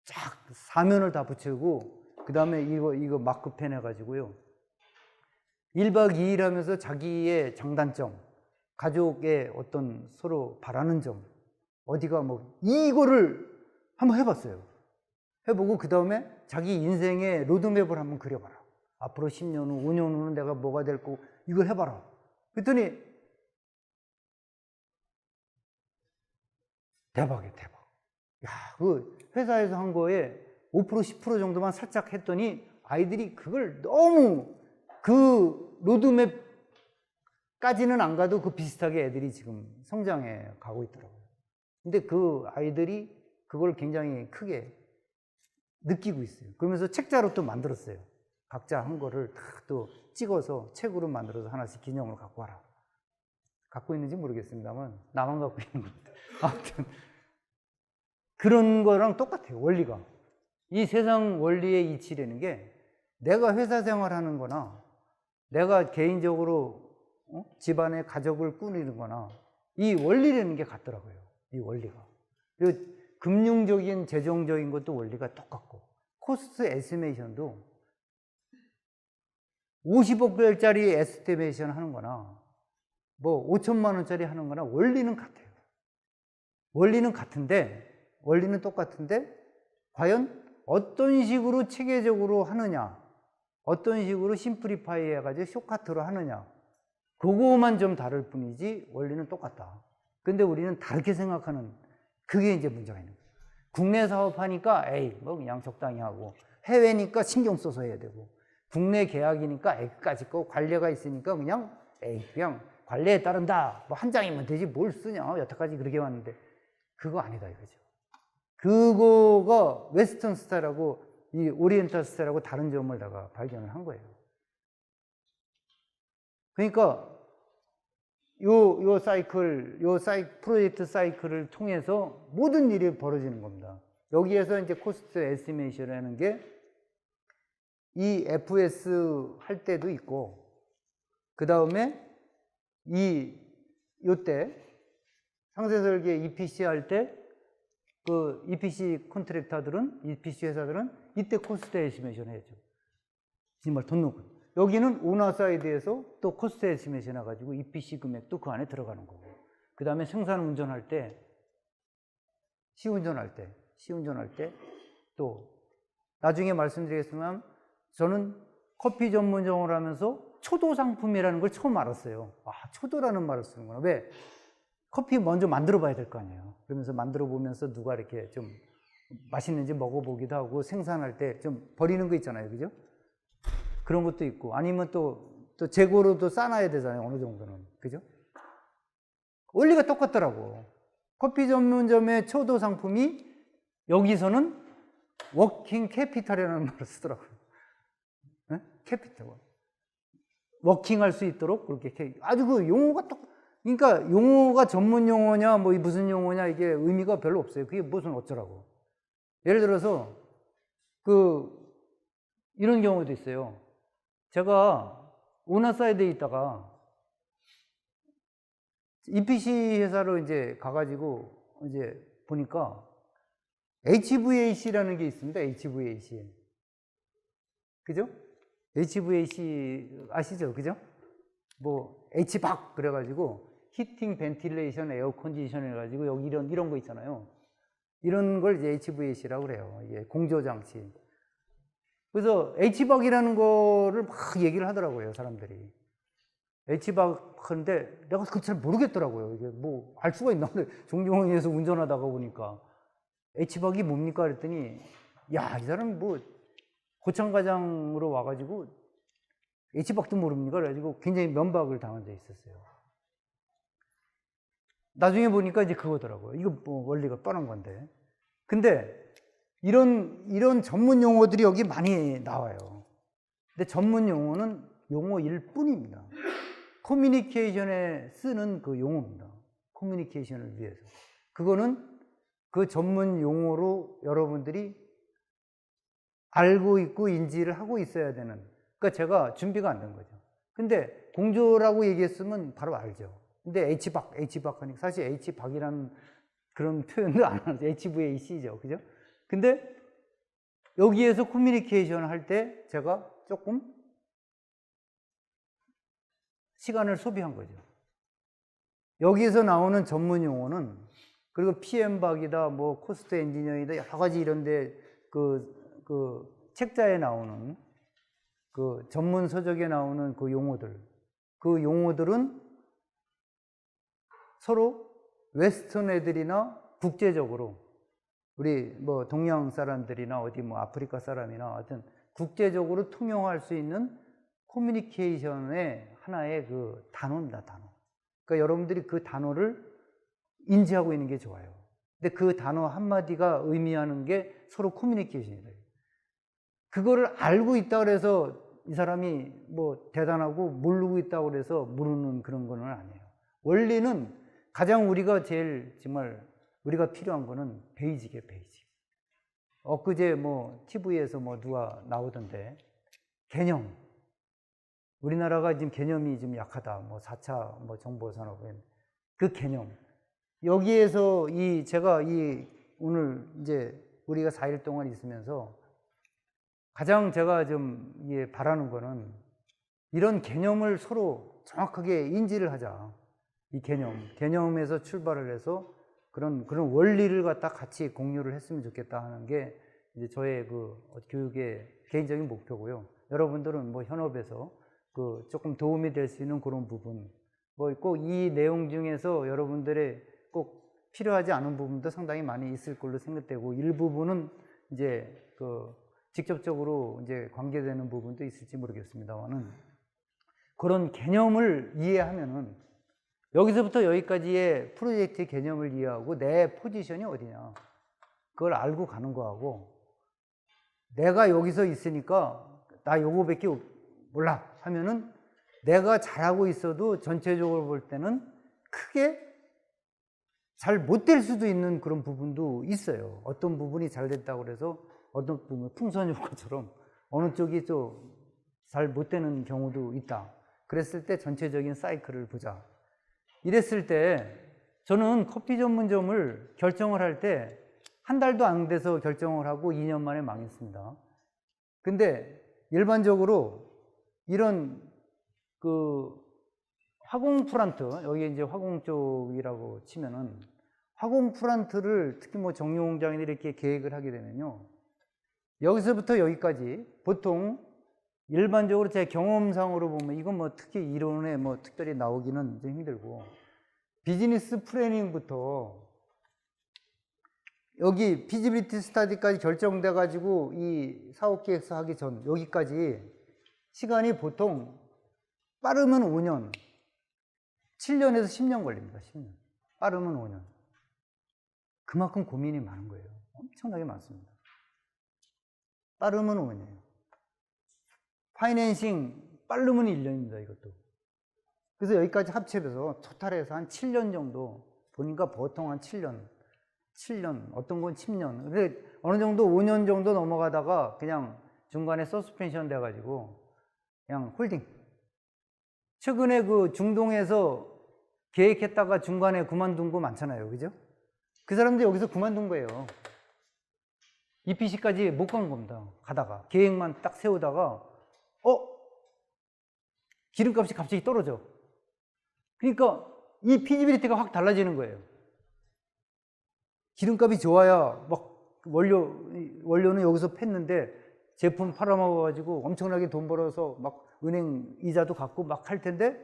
쫙 사면을 다 붙이고 그 다음에 이거 마크펜 해가지고요 1박 2일 하면서 자기의 장단점, 가족의 어떤 서로 바라는 점, 어디가 뭐 이거를 한번 해봤어요. 해보고 그 다음에 자기 인생의 로드맵을 한번 그려봐라. 앞으로 10년 후, 5년 후는 내가 뭐가 될 거고 이걸 해봐라. 그랬더니 대박이에요, 대박. 야, 그 회사에서 한 거에 5% 10% 정도만 살짝 했더니 아이들이 그걸 너무 그 로드맵까지는 안 가도 그 비슷하게 애들이 지금 성장해 가고 있더라고요. 근데 그 아이들이 그걸 굉장히 크게 느끼고 있어요. 그러면서 책자로 또 만들었어요. 각자 한 거를 또 찍어서 책으로 만들어서 하나씩 기념을 갖고 와라. 갖고 있는지 모르겠습니다만 나만 갖고 있는 겁니다. 아무튼 그런 거랑 똑같아요. 원리가. 이 세상 원리의 이치라는 게 내가 회사 생활하는 거나 내가 개인적으로 집안의 가족을 꾸리는 거나 이 원리라는 게 같더라고요. 이 원리가. 그리고 금융적인 재정적인 것도 원리가 똑같고 코스트 에스티메이션도 50억 별짜리 에스티메이션 하는 거나 뭐 5천만 원짜리 하는 거나 원리는 같아요. 원리는 똑같은데 과연 어떤 식으로 체계적으로 하느냐, 어떤 식으로 심플리파이 해가지고 쇼카트로 하느냐, 그거만 좀 다를 뿐이지 원리는 똑같다. 근데 우리는 다르게 생각하는, 그게 이제 문제가 있는 거예요. 국내 사업하니까 에이 뭐 그냥 적당히 하고, 해외니까 신경 써서 해야 되고, 국내 계약이니까 X까지 거, 관례가 있으니까 그냥 에이 그냥 관례에 따른다, 뭐 한 장이면 되지 뭘 쓰냐, 여태까지 그렇게 왔는데, 그거 아니다 이거죠. 그거가 웨스턴 스타일하고 이 오리엔탈 스타일하고 다른 점을 내가 발견을 한 거예요. 그러니까 요 프로젝트 사이클을 통해서 모든 일이 벌어지는 겁니다. 여기에서 이제 코스트 에스티메이션이라는 게 이 FS 할 때도 있고, 그 다음에 요때 상세설계 EPC 할 때 그 EPC 컨트랙터들은, EPC 회사들은 이때 코스트 에스티메이션 해야죠. 정말 돈 넣고. 여기는 오너 사이드에서 또 코스트 에스티메이션 해가지고 EPC 금액도 그 안에 들어가는 거고. 그 다음에 생산 운전할 때, 시운전할 때 또 나중에 말씀드리겠지만 저는 커피 전문 용어를 하면서 초도 상품이라는 걸 처음 알았어요. 아, 초도라는 말을 쓰는구나. 왜? 커피 먼저 만들어 봐야 될 거 아니에요. 그러면서 만들어 보면서 누가 이렇게 좀 맛있는지 먹어보기도 하고, 생산할 때 좀 버리는 거 있잖아요. 그죠? 그런 것도 있고, 아니면 또 재고로도 싸놔야 되잖아요. 어느 정도는. 그죠? 원리가 똑같더라고. 커피 전문점의 초도 상품이 여기서는 워킹 캐피탈이라는 말을 쓰더라고요. 네? 캐피탈. 워킹할 수 있도록 그렇게 아주 그 용어가 그러니까 용어가 전문 용어냐 뭐 무슨 용어냐 이게 의미가 별로 없어요. 그게 무슨 어쩌라고. 예를 들어서 이런 경우도 있어요. 제가 오너 사이드에 있다가 EPC 회사로 이제 가가지고 이제 보니까 HVAC라는 게 있습니다. HVAC. 그죠? HVAC 아시죠? 그죠? 뭐 HVAC 그래가지고 히팅, 벤틸레이션, 에어 컨디션 해가지고 여기 이런 거 있잖아요. 이런 걸 이제 HVAC라고 그래요. 이게 공조 장치. 그래서 HVAC이라는 거를 막 얘기를 하더라고요, 사람들이. HVAC 하는데 내가 그걸 잘 모르겠더라고요. 이게 뭐 알 수가 있나? 종종에서 운전하다가 보니까 HVAC이 뭡니까? 그랬더니 야, 이 사람 뭐 고창과장으로 와가지고 HVAC도 모릅니까? 그래가지고 굉장히 면박을 당한 적이 있었어요. 나중에 보니까 이제 그거더라고요. 이거 뭐 원리가 뻔한 건데. 근데 이런 전문 용어들이 여기 많이 나와요. 근데 전문 용어는 용어일 뿐입니다. 커뮤니케이션에 쓰는 그 용어입니다. 커뮤니케이션을 위해서. 그거는 그 전문 용어로 여러분들이 알고 있고 인지를 하고 있어야 되는. 그러니까 제가 준비가 안 된 거죠. 근데 공조라고 얘기했으면 바로 알죠. 근데 HVAC 하니까 사실 HVAC이라는 그런 표현도 안 하죠. HVAC죠. 그죠? 근데 여기에서 커뮤니케이션 할 때 제가 조금 시간을 소비한 거죠. 여기에서 나오는 전문 용어는, 그리고 PM박이다, 뭐 코스트 엔지니어이다, 여러 가지 이런데 책자에 나오는 그 전문 서적에 나오는 그 용어들은 서로 웨스턴 애들이나 국제적으로 우리 뭐 동양 사람들이나 어디 뭐 아프리카 사람이나 하여튼 국제적으로 통용할 수 있는 커뮤니케이션의 하나의 그 단어입니다, 단어. 그러니까 여러분들이 그 단어를 인지하고 있는 게 좋아요. 근데 그 단어 한마디가 의미하는 게 서로 커뮤니케이션이다. 그거를 알고 있다 그래서 이 사람이 뭐 대단하고 모르고 있다고 그래서 모르는 그런 거는 아니에요. 원리는 가장 우리가 제일 정말 우리가 필요한 거는 베이직이에요, 베이직. 엊그제 뭐 TV에서 뭐 누가 나오던데 개념. 우리나라가 지금 개념이 좀 약하다. 뭐 4차 뭐 정보산업은 그 개념. 여기에서 제가 오늘 이제 우리가 4일 동안 있으면서 가장 제가 좀 바라는 거는 이런 개념을 서로 정확하게 인지를 하자. 이 개념에서 출발을 해서 그런 원리를 갖다 같이 공유를 했으면 좋겠다 하는 게 이제 저의 그 교육의 개인적인 목표고요. 여러분들은 뭐 현업에서 그 조금 도움이 될 수 있는 그런 부분, 뭐 꼭 이 내용 중에서 여러분들의 꼭 필요하지 않은 부분도 상당히 많이 있을 걸로 생각되고, 일부분은 이제 그 직접적으로 이제 관계되는 부분도 있을지 모르겠습니다만은, 그런 개념을 이해하면은 여기서부터 여기까지의 프로젝트의 개념을 이해하고 내 포지션이 어디냐 그걸 알고 가는 거하고, 내가 여기서 있으니까 나 요거밖에 몰라 하면은 내가 잘하고 있어도 전체적으로 볼 때는 크게 잘 못 될 수도 있는 그런 부분도 있어요. 어떤 부분이 잘 됐다고 그래서 어떤 부분 풍선효과처럼 어느 쪽이 또 잘 못 되는 경우도 있다. 그랬을 때 전체적인 사이클을 보자. 이랬을 때 저는 커피 전문점을 결정을 할 때 한 달도 안 돼서 결정을 하고 2년 만에 망했습니다. 근데 일반적으로 이런 그 화공 플란트, 여기 이제 화공 쪽이라고 치면은 화공 플란트를 특히 뭐 정유공장이나 이렇게 계획을 하게 되면요, 여기서부터 여기까지 보통 일반적으로 제 경험상으로 보면 이건 뭐 특히 이론에 뭐 특별히 나오기는 좀 힘들고, 비즈니스 플래닝부터 여기 피지빌리티 스타디까지 결정돼 가지고 이 사업 계획서 하기 전 여기까지 시간이 보통 빠르면 5년, 7년에서 10년 걸립니다. 10년. 빠르면 5년. 그만큼 고민이 많은 거예요. 엄청나게 많습니다. 빠르면 5년이에요. 파이낸싱 빠르면 1년입니다. 이것도. 그래서 여기까지 합쳐서 토탈해서 한 7년 정도, 보니까 보통 한 7년, 어떤 건 10년. 근데 어느 정도 5년 정도 넘어가다가 그냥 중간에 서스펜션 돼가지고 그냥 홀딩. 최근에 그 중동에서 계획했다가 중간에 그만둔 거 많잖아요. 그죠? 그 사람들이 여기서 그만둔 거예요. EPC까지 못 간 겁니다. 가다가. 계획만 딱 세우다가, 기름값이 갑자기 떨어져. 그러니까 이 피지빌리티가 확 달라지는 거예요. 기름값이 좋아야 막 원료는 여기서 팼는데 제품 팔아먹어가지고 엄청나게 돈 벌어서 막 은행 이자도 갚고 막 할 텐데,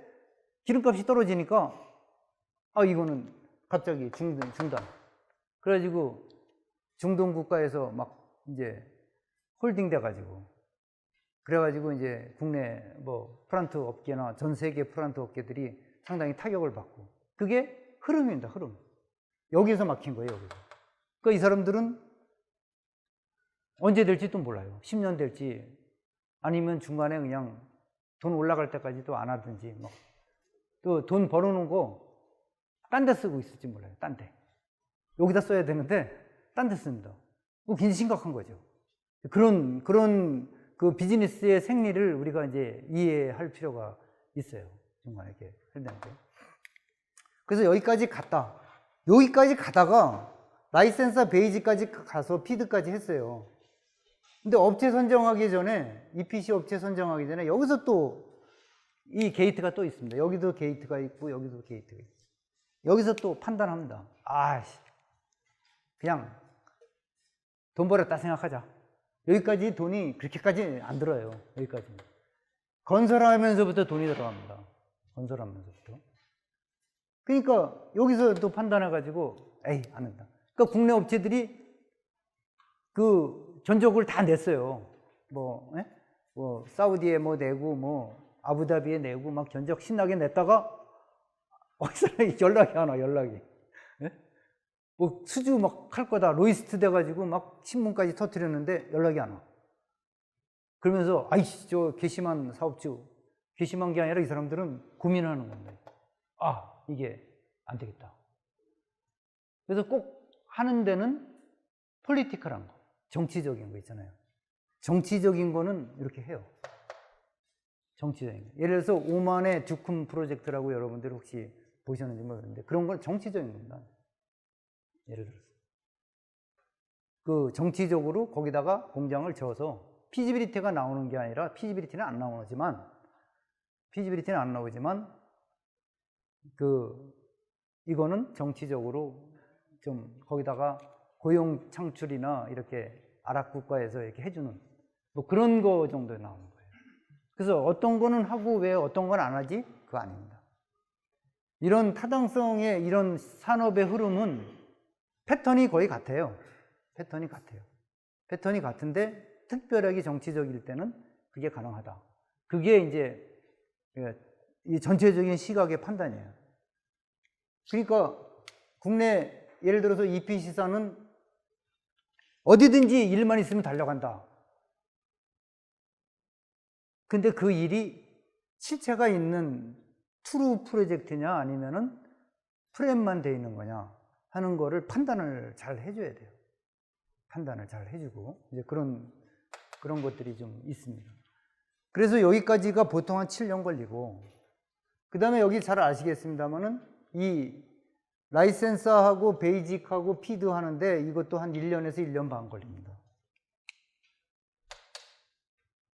기름값이 떨어지니까 이거는 갑자기 중단. 그래가지고 중동 국가에서 막 이제 홀딩 돼가지고, 그래가지고 이제 국내 뭐 플란트 업계나 전 세계 플란트 업계들이 상당히 타격을 받고, 그게 흐름입니다. 흐름. 여기서 막힌 거예요. 여기서. 그러니까 이 사람들은 언제 될지도 몰라요. 10년 될지, 아니면 중간에 그냥 돈 올라갈 때까지 또 안 하든지, 막 또 돈 벌어놓은 거 딴 데 쓰고 있을지 몰라요. 딴 데. 여기다 써야 되는데 딴 데 씁니다. 그거 굉장히 심각한 거죠. 그런 그 비즈니스의 생리를 우리가 이제 이해할 필요가 있어요. 중간에 이렇게 했는데. 그래서 여기까지 가다가 라이센서 베이지까지 가서 피드까지 했어요. 근데 업체 선정하기 전에, EPC 업체 선정하기 전에 여기서 또 이 게이트가 또 있습니다. 여기도 게이트가 있고 여기도 게이트가 있고, 여기서 또 판단합니다. 그냥 돈 벌었다 생각하자. 여기까지 돈이 그렇게까지 안 들어요. 여기까지. 건설하면서부터 돈이 들어갑니다. 건설하면서부터. 그러니까 여기서 또 판단해가지고 안 한다. 그러니까 국내 업체들이 그 전적을 다 냈어요. 뭐 사우디에 뭐 내고, 뭐 아부다비에 내고 막 전적 신나게 냈다가 어디서 연락이 안 와. 연락이. 뭐 수주 막 할 거다, 로이스트 돼가지고 막 신문까지 터뜨렸는데 연락이 안 와. 그러면서 저 괘씸한 사업주, 괘씸한 게 아니라 이 사람들은 고민하는 겁니다. 이게 안 되겠다. 그래서 꼭 하는 데는 폴리티컬한 거. 정치적인 거 있잖아요. 정치적인 거는 이렇게 해요. 정치적인 거. 예를 들어서 오만의 듀쿰 프로젝트라고 여러분들 혹시 보셨는지 모르겠는데 그런 건 정치적인 겁니다. 예를 들어서 그 정치적으로 거기다가 공장을 지어서 피지빌리티가 나오는 게 아니라 피지빌리티는 안 나오지만 그 이거는 정치적으로 좀 거기다가 고용 창출이나 이렇게 아랍 국가에서 이렇게 해주는 뭐 그런 거 정도에 나오는 거예요. 그래서 어떤 거는 하고 왜 어떤 건 안 하지? 그거 아닙니다. 이런 타당성의 이런 산업의 흐름은 패턴이 거의 같아요. 패턴이 같은데 특별하게 정치적일 때는 그게 가능하다. 그게 이제 이 전체적인 시각의 판단이에요. 그러니까 국내 예를 들어서 EPC사는 어디든지 일만 있으면 달려간다. 근데 그 일이 실체가 있는 트루 프로젝트냐 아니면은 프렘만 돼 있는 거냐 하는 거를 판단을 잘 해줘야 돼요. 판단을 잘 해주고 이제 그런 것들이 좀 있습니다. 그래서 여기까지가 보통 한 7년 걸리고 그 다음에 여기 잘 아시겠습니다만은 이 라이센서하고 베이직하고 피드 하는데 이것도 한 1년에서 1년 반 걸립니다.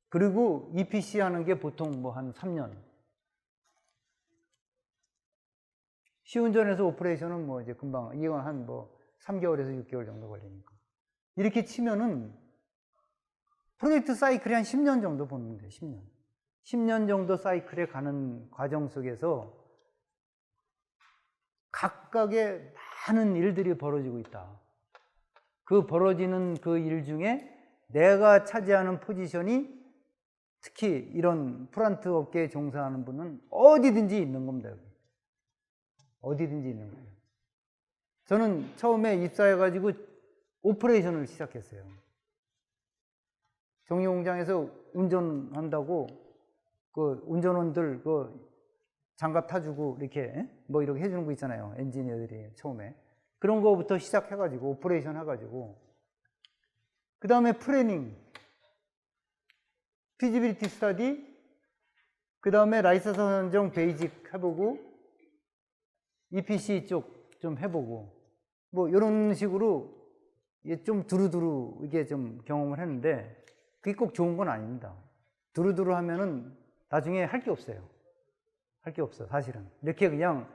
그리고 EPC 하는 게 보통 뭐 한 3년. 시운전에서 오퍼레이션은 뭐 이제 금방, 이건 한 뭐 3개월에서 6개월 정도 걸리니까. 이렇게 치면은 프로젝트 사이클이 한 10년 정도 보는 거예요, 10년. 10년 정도 사이클에 가는 과정 속에서 각각의 많은 일들이 벌어지고 있다. 그 벌어지는 그 일 중에 내가 차지하는 포지션이 특히 이런 플란트 업계에 종사하는 분은 어디든지 있는 겁니다. 여기. 어디든지 있는 거예요. 저는 처음에 입사해가지고 오퍼레이션을 시작했어요. 정유공장에서 운전한다고 그 운전원들 그 장갑 타주고 이렇게 뭐 이렇게 해주는 거 있잖아요. 엔지니어들이 처음에 그런 거부터 시작해가지고 오퍼레이션 해가지고 그 다음에 플래닝, 피지빌리티 스터디, 그 다음에 라이센서 선정 베이직 해보고 EPC 쪽 좀 해보고 뭐 이런 식으로 좀 두루두루 이게 좀 경험을 했는데 그게 꼭 좋은 건 아닙니다. 두루두루 하면은 나중에 할 게 없어요. 할 게 없어, 사실은. 이렇게 그냥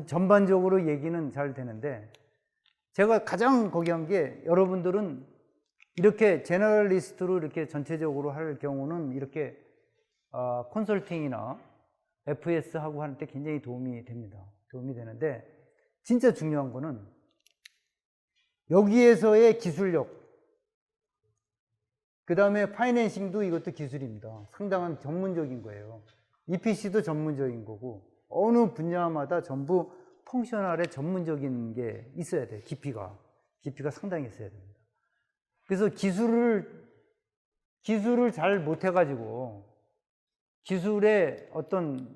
전반적으로 얘기는 잘 되는데 제가 가장 거기 한 게 여러분들은 이렇게 제너럴리스트로 이렇게 전체적으로 할 경우는 이렇게 컨설팅이나 FS하고 할 때 굉장히 도움이 됩니다. 도움이 되는데 진짜 중요한 거는 여기에서의 기술력, 그 다음에 파이낸싱도 이것도 기술입니다. 상당한 전문적인 거예요. EPC도 전문적인 거고 어느 분야마다 전부 펑셔널에 전문적인 게 있어야 돼요. 깊이가 상당히 있어야 됩니다. 그래서 기술을 잘 못해가지고 기술의 어떤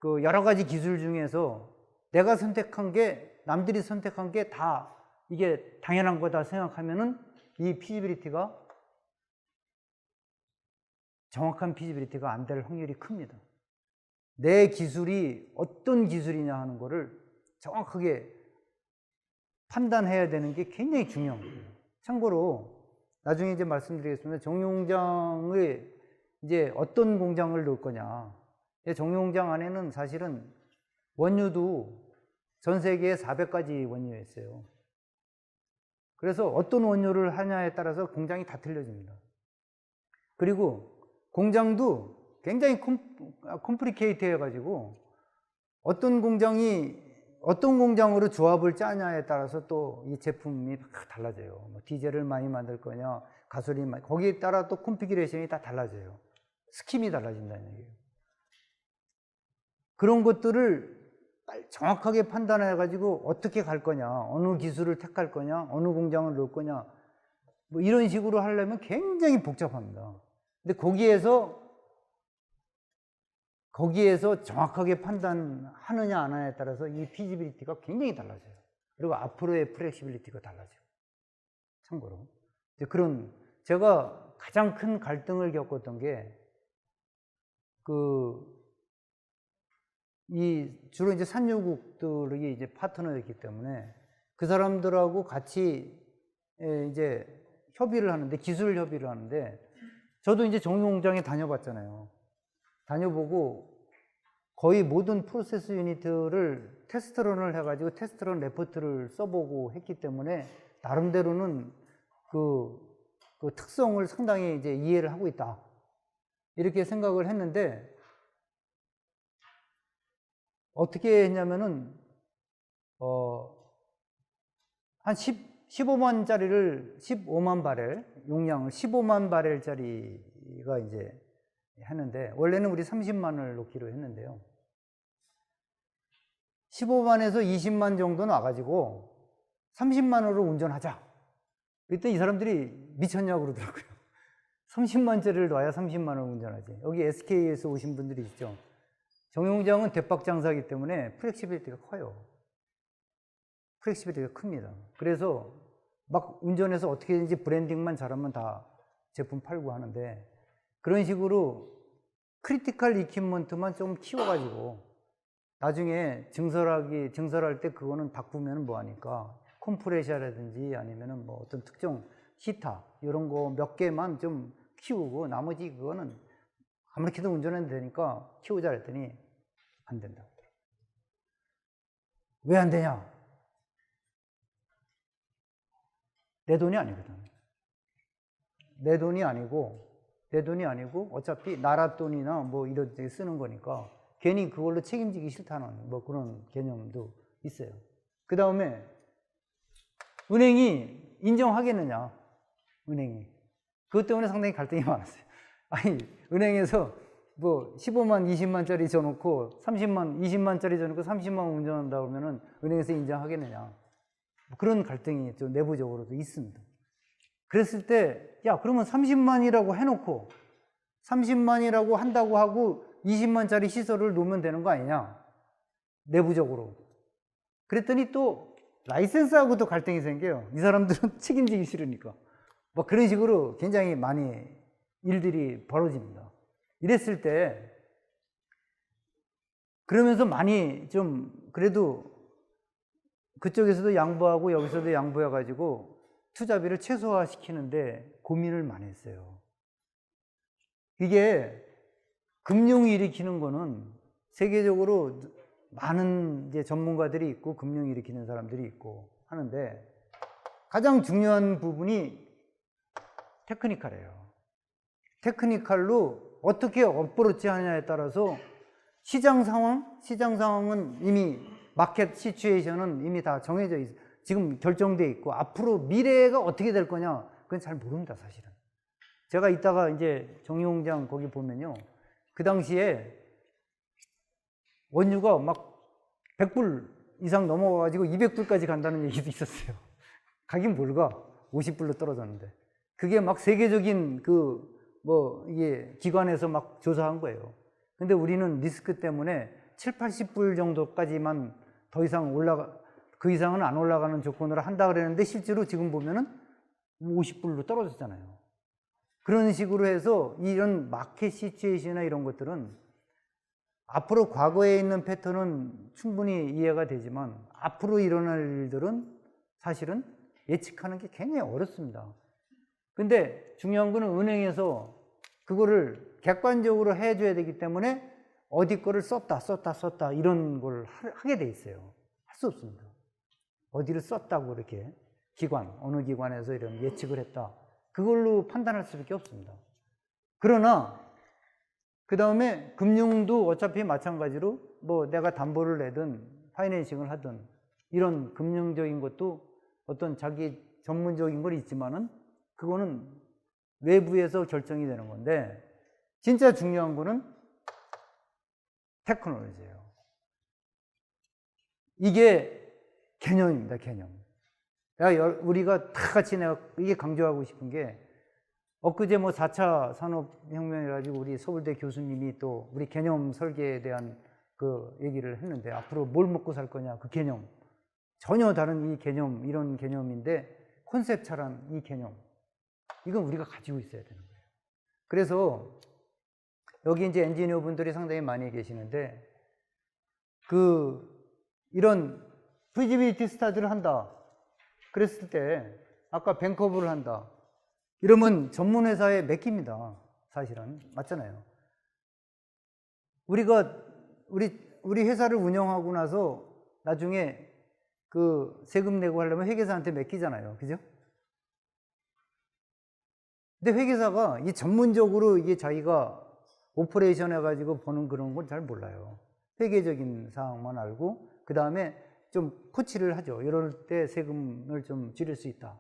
그 여러 가지 기술 중에서 내가 선택한 게 남들이 선택한 게 다 이게 당연한 거다 생각하면은 이 피지빌리티가 정확한 피지빌리티가 안 될 확률이 큽니다. 내 기술이 어떤 기술이냐 하는 거를 정확하게 판단해야 되는 게 굉장히 중요한 거예요. 참고로 나중에 이제 말씀드리겠습니다. 정유공장을 이제 어떤 공장을 넣을 거냐. 정유공장 안에는 사실은 원유도 전 세계에 400가지 원유가 있어요. 그래서 어떤 원유를 하냐에 따라서 공장이 다 틀려집니다. 그리고 공장도 굉장히 컴플리케이트 해가지고 어떤 공장으로 조합을 짜냐에 따라서 또 이 제품이 막 달라져요. 뭐 디젤을 많이 만들 거냐, 가솔린 많이, 거기에 따라 또 컨피규레이션이 다 달라져요. 스킴이 달라진다는 얘기예요. 그런 것들을 정확하게 판단해가지고 어떻게 갈 거냐, 어느 기술을 택할 거냐, 어느 공장을 넣을 거냐, 뭐 이런 식으로 하려면 굉장히 복잡합니다. 근데 거기에서 정확하게 판단하느냐 안 하느냐에 따라서 이 피지빌리티가 굉장히 달라져요. 그리고 앞으로의 플렉시빌리티가 달라져요. 참고로. 이제 그런, 제가 가장 큰 갈등을 겪었던 게, 주로 이제 산유국들이 이제 파트너였기 때문에 그 사람들하고 같이 이제 협의를 하는데, 기술 협의를 하는데, 저도 이제 정유공장에 다녀봤잖아요. 다녀보고 거의 모든 프로세스 유니트를 테스트런을 해가지고 테스트런 레포트를 써보고 했기 때문에 나름대로는 그 특성을 상당히 이제 이해를 하고 있다, 이렇게 생각을 했는데, 어떻게 했냐면은 한 15만짜리를 15만 바렐 용량을 15만 바렐짜리가 이제 했는데, 원래는 우리 30만을 놓기로 했는데요. 15만에서 20만 정도 나가지고 30만으로 운전하자. 그랬더니 이 사람들이 미쳤냐고 그러더라고요. 30만짜리를 놔야 30만을 운전하지. 여기 SK에서 오신 분들이 있죠. 정유공장은 대박 장사이기 때문에 플렉시빌리티가 커요. 플렉시빌리티가 큽니다. 그래서 막 운전해서 어떻게든지 브랜딩만 잘하면 다 제품 팔고 하는데, 그런 식으로 크리티컬 이퀴먼트만 좀 키워가지고 나중에 증설할 때 그거는 바꾸면 뭐하니까 컴프레셔라든지 아니면은 뭐 어떤 특정 히터 이런 거 몇 개만 좀 키우고 나머지 그거는 아무렇게도 운전해도 되니까 키우자 했더니 안 된다. 왜 안 되냐? 내 돈이 아니거든. 내 돈이 아니고 어차피 나라 돈이나 뭐 이런 데 쓰는 거니까 괜히 그걸로 책임지기 싫다는 뭐 그런 개념도 있어요. 그 다음에 은행이 인정하겠느냐? 은행이. 그것 때문에 상당히 갈등이 많았어요. 아니, 은행에서 뭐 15만, 20만짜리 줘놓고 30만, 20만짜리 줘놓고 30만 운전한다 그러면은 은행에서 인정하겠느냐? 뭐 그런 갈등이 좀 내부적으로도 있습니다. 그랬을 때, 야, 그러면 30만이라고 해놓고 30만이라고 한다고 하고 20만짜리 시설을 놓으면 되는 거 아니냐? 내부적으로. 그랬더니 또 라이센스하고도 갈등이 생겨요. 이 사람들은 책임지기 싫으니까. 뭐 그런 식으로 굉장히 많이 일들이 벌어집니다. 이랬을 때, 그러면서 많이 좀 그래도 그쪽에서도 양보하고 여기서도 양보해가지고 투자비를 최소화시키는데 고민을 많이 했어요. 이게 금융이 일으키는 거는 세계적으로 많은 이제 전문가들이 있고 금융이 일으키는 사람들이 있고 하는데, 가장 중요한 부분이 테크니컬이에요. 테크니컬로 어떻게 어프로치 하냐에 따라서 시장 상황은 이미 마켓 시츄에이션은 이미 다 정해져 있어요. 지금 결정돼 있고 앞으로 미래가 어떻게 될 거냐 그건 잘 모릅니다, 사실은. 제가 이따가 이제 정유공장 거기 보면요, 그 당시에 원유가 막 100불 이상 넘어가가지고 200불까지 간다는 얘기도 있었어요. 가긴 뭘 가, 50불로 떨어졌는데. 그게 막 세계적인 이게 기관에서 막 조사한 거예요. 근데 우리는 리스크 때문에 7, 80불 정도까지만 더 이상 그 이상은 안 올라가는 조건으로 한다 그랬는데 실제로 지금 보면은 50불로 떨어졌잖아요. 그런 식으로 해서 이런 마켓 시츄에이션이나 이런 것들은 앞으로 과거에 있는 패턴은 충분히 이해가 되지만 앞으로 일어날 일들은 사실은 예측하는 게 굉장히 어렵습니다. 근데 중요한 거는 은행에서 그거를 객관적으로 해줘야 되기 때문에 어디 거를 썼다 이런 걸 하게 돼 있어요. 할 수 없습니다. 어디를 썼다고 이렇게 어느 기관에서 이런 예측을 했다, 그걸로 판단할 수밖에 없습니다. 그러나 그 다음에 금융도 어차피 마찬가지로 뭐 내가 담보를 내든 파이낸싱을 하든 이런 금융적인 것도 어떤 자기 전문적인 건 있지만은 그거는 외부에서 결정이 되는 건데, 진짜 중요한 거는 테크놀로지예요. 이게 개념입니다, 개념. 우리가 다 같이 내가 이게 강조하고 싶은 게, 엊그제 뭐 4차 산업혁명이라가지고 우리 서울대 교수님이 또 우리 개념 설계에 대한 그 얘기를 했는데, 앞으로 뭘 먹고 살 거냐, 그 개념. 전혀 다른 이 개념, 이런 개념인데, 콘셉트란 이 개념. 이건 우리가 가지고 있어야 되는 거예요. 그래서 여기 이제 엔지니어 분들이 상당히 많이 계시는데 이런 피지빌리티 스타디를 한다 그랬을 때 아까 뱅커브를 한다 이러면 전문 회사에 맡깁니다. 사실은 맞잖아요. 우리 회사를 운영하고 나서 나중에 세금 내고 하려면 회계사한테 맡기잖아요. 그죠? 근데 회계사가 이 전문적으로 이게 자기가 오퍼레이션 해가지고 보는 그런 건 잘 몰라요. 회계적인 사항만 알고, 그 다음에 좀 코치를 하죠. 이럴 때 세금을 좀 줄일 수 있다.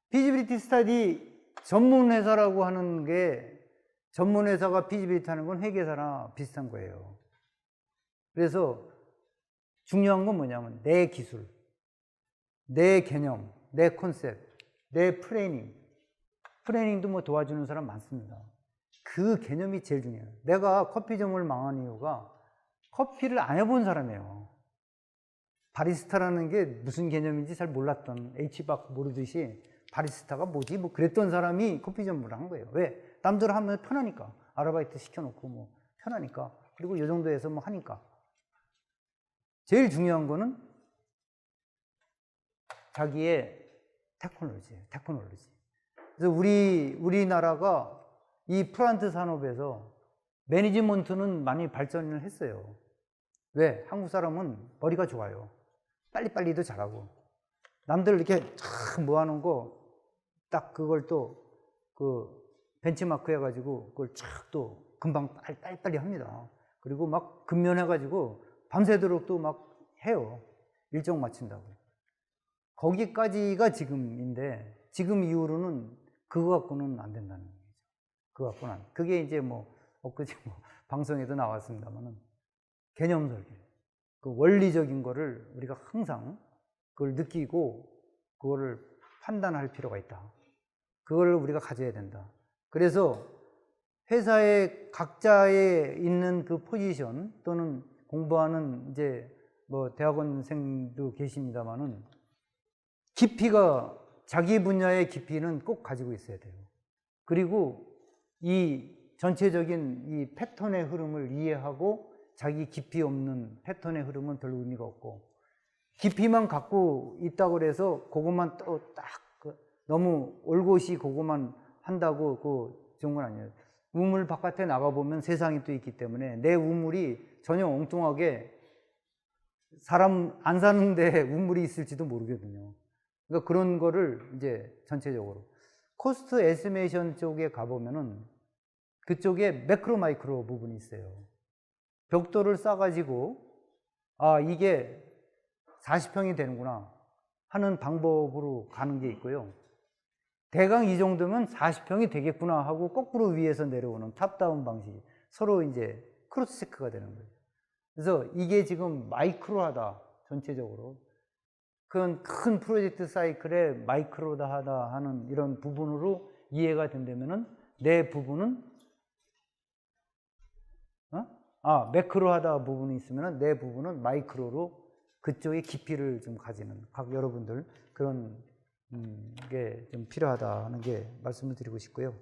피지빌리티 스타디 전문 회사라고 하는 게, 전문 회사가 피지빌리티 하는 건 회계사나 비슷한 거예요. 그래서 중요한 건 뭐냐면 내 기술, 내 개념, 내 컨셉, 내 플래닝도 뭐 도와주는 사람 많습니다. 그 개념이 제일 중요해요. 내가 커피점을 망한 이유가 커피를 안 해본 사람이에요. 바리스타라는 게 무슨 개념인지 잘 몰랐던, H박 모르듯이 바리스타가 뭐지? 뭐 그랬던 사람이 커피점을 한 거예요. 왜? 남들 하면 편하니까. 아르바이트 시켜놓고 뭐 편하니까. 그리고 이 정도에서 뭐 하니까. 제일 중요한 거는 자기의 테크놀로지. 그래서 우리나라가 이 플란트 산업에서 매니지먼트는 많이 발전을 했어요. 왜? 한국 사람은 머리가 좋아요. 빨리빨리도 잘하고. 남들 이렇게 쫙 모아놓은 거, 딱 그걸 또, 벤치마크 해가지고, 그걸 쫙 또 금방 빨리빨리 합니다. 그리고 막 근면해가지고, 밤새도록 또 막 해요. 일정 마친다고. 거기까지가 지금인데, 지금 이후로는 그거 갖고는 안 된다는 거죠. 그거 갖고는 안. 그게 이제 엊그제 방송에도 나왔습니다만은, 개념 설계. 그 원리적인 거를 우리가 항상 그걸 느끼고, 그거를 판단할 필요가 있다. 그걸 우리가 가져야 된다. 그래서 회사의 각자에 있는 그 포지션 또는 공부하는 이제 대학원생도 계십니다만은 깊이가 자기 분야의 깊이는 꼭 가지고 있어야 돼요. 그리고 이 전체적인 이 패턴의 흐름을 이해하고 자기 깊이 없는 패턴의 흐름은 별 의미가 없고 깊이만 갖고 있다고 해서 그것만 또 딱 너무 올곧이 그것만 한다고 좋은 건 아니에요. 우물 바깥에 나가보면 세상이 또 있기 때문에 내 우물이 전혀 엉뚱하게 사람 안 사는데 우물이 있을지도 모르거든요. 그러니까 그런 거를 이제 전체적으로 코스트 에스티메이션 쪽에 가보면은 그쪽에 매크로 마이크로 부분이 있어요. 벽돌을 싸가지고 이게 40평이 되는구나 하는 방법으로 가는 게 있고요. 대강 이 정도면 40평이 되겠구나 하고 거꾸로 위에서 내려오는 탑다운 방식이 서로 이제 크로스 체크가 되는 거예요. 그래서 이게 지금 마이크로하다, 전체적으로. 그건 큰 프로젝트 사이클에 마이크로다 하다 하는 이런 부분으로 이해가 된다면은 내 부분은, 매크로하다 부분이 있으면은 내 부분은 마이크로로 그쪽의 깊이를 좀 가지는 각 여러분들 그런 게 좀 필요하다 하는 게 말씀을 드리고 싶고요.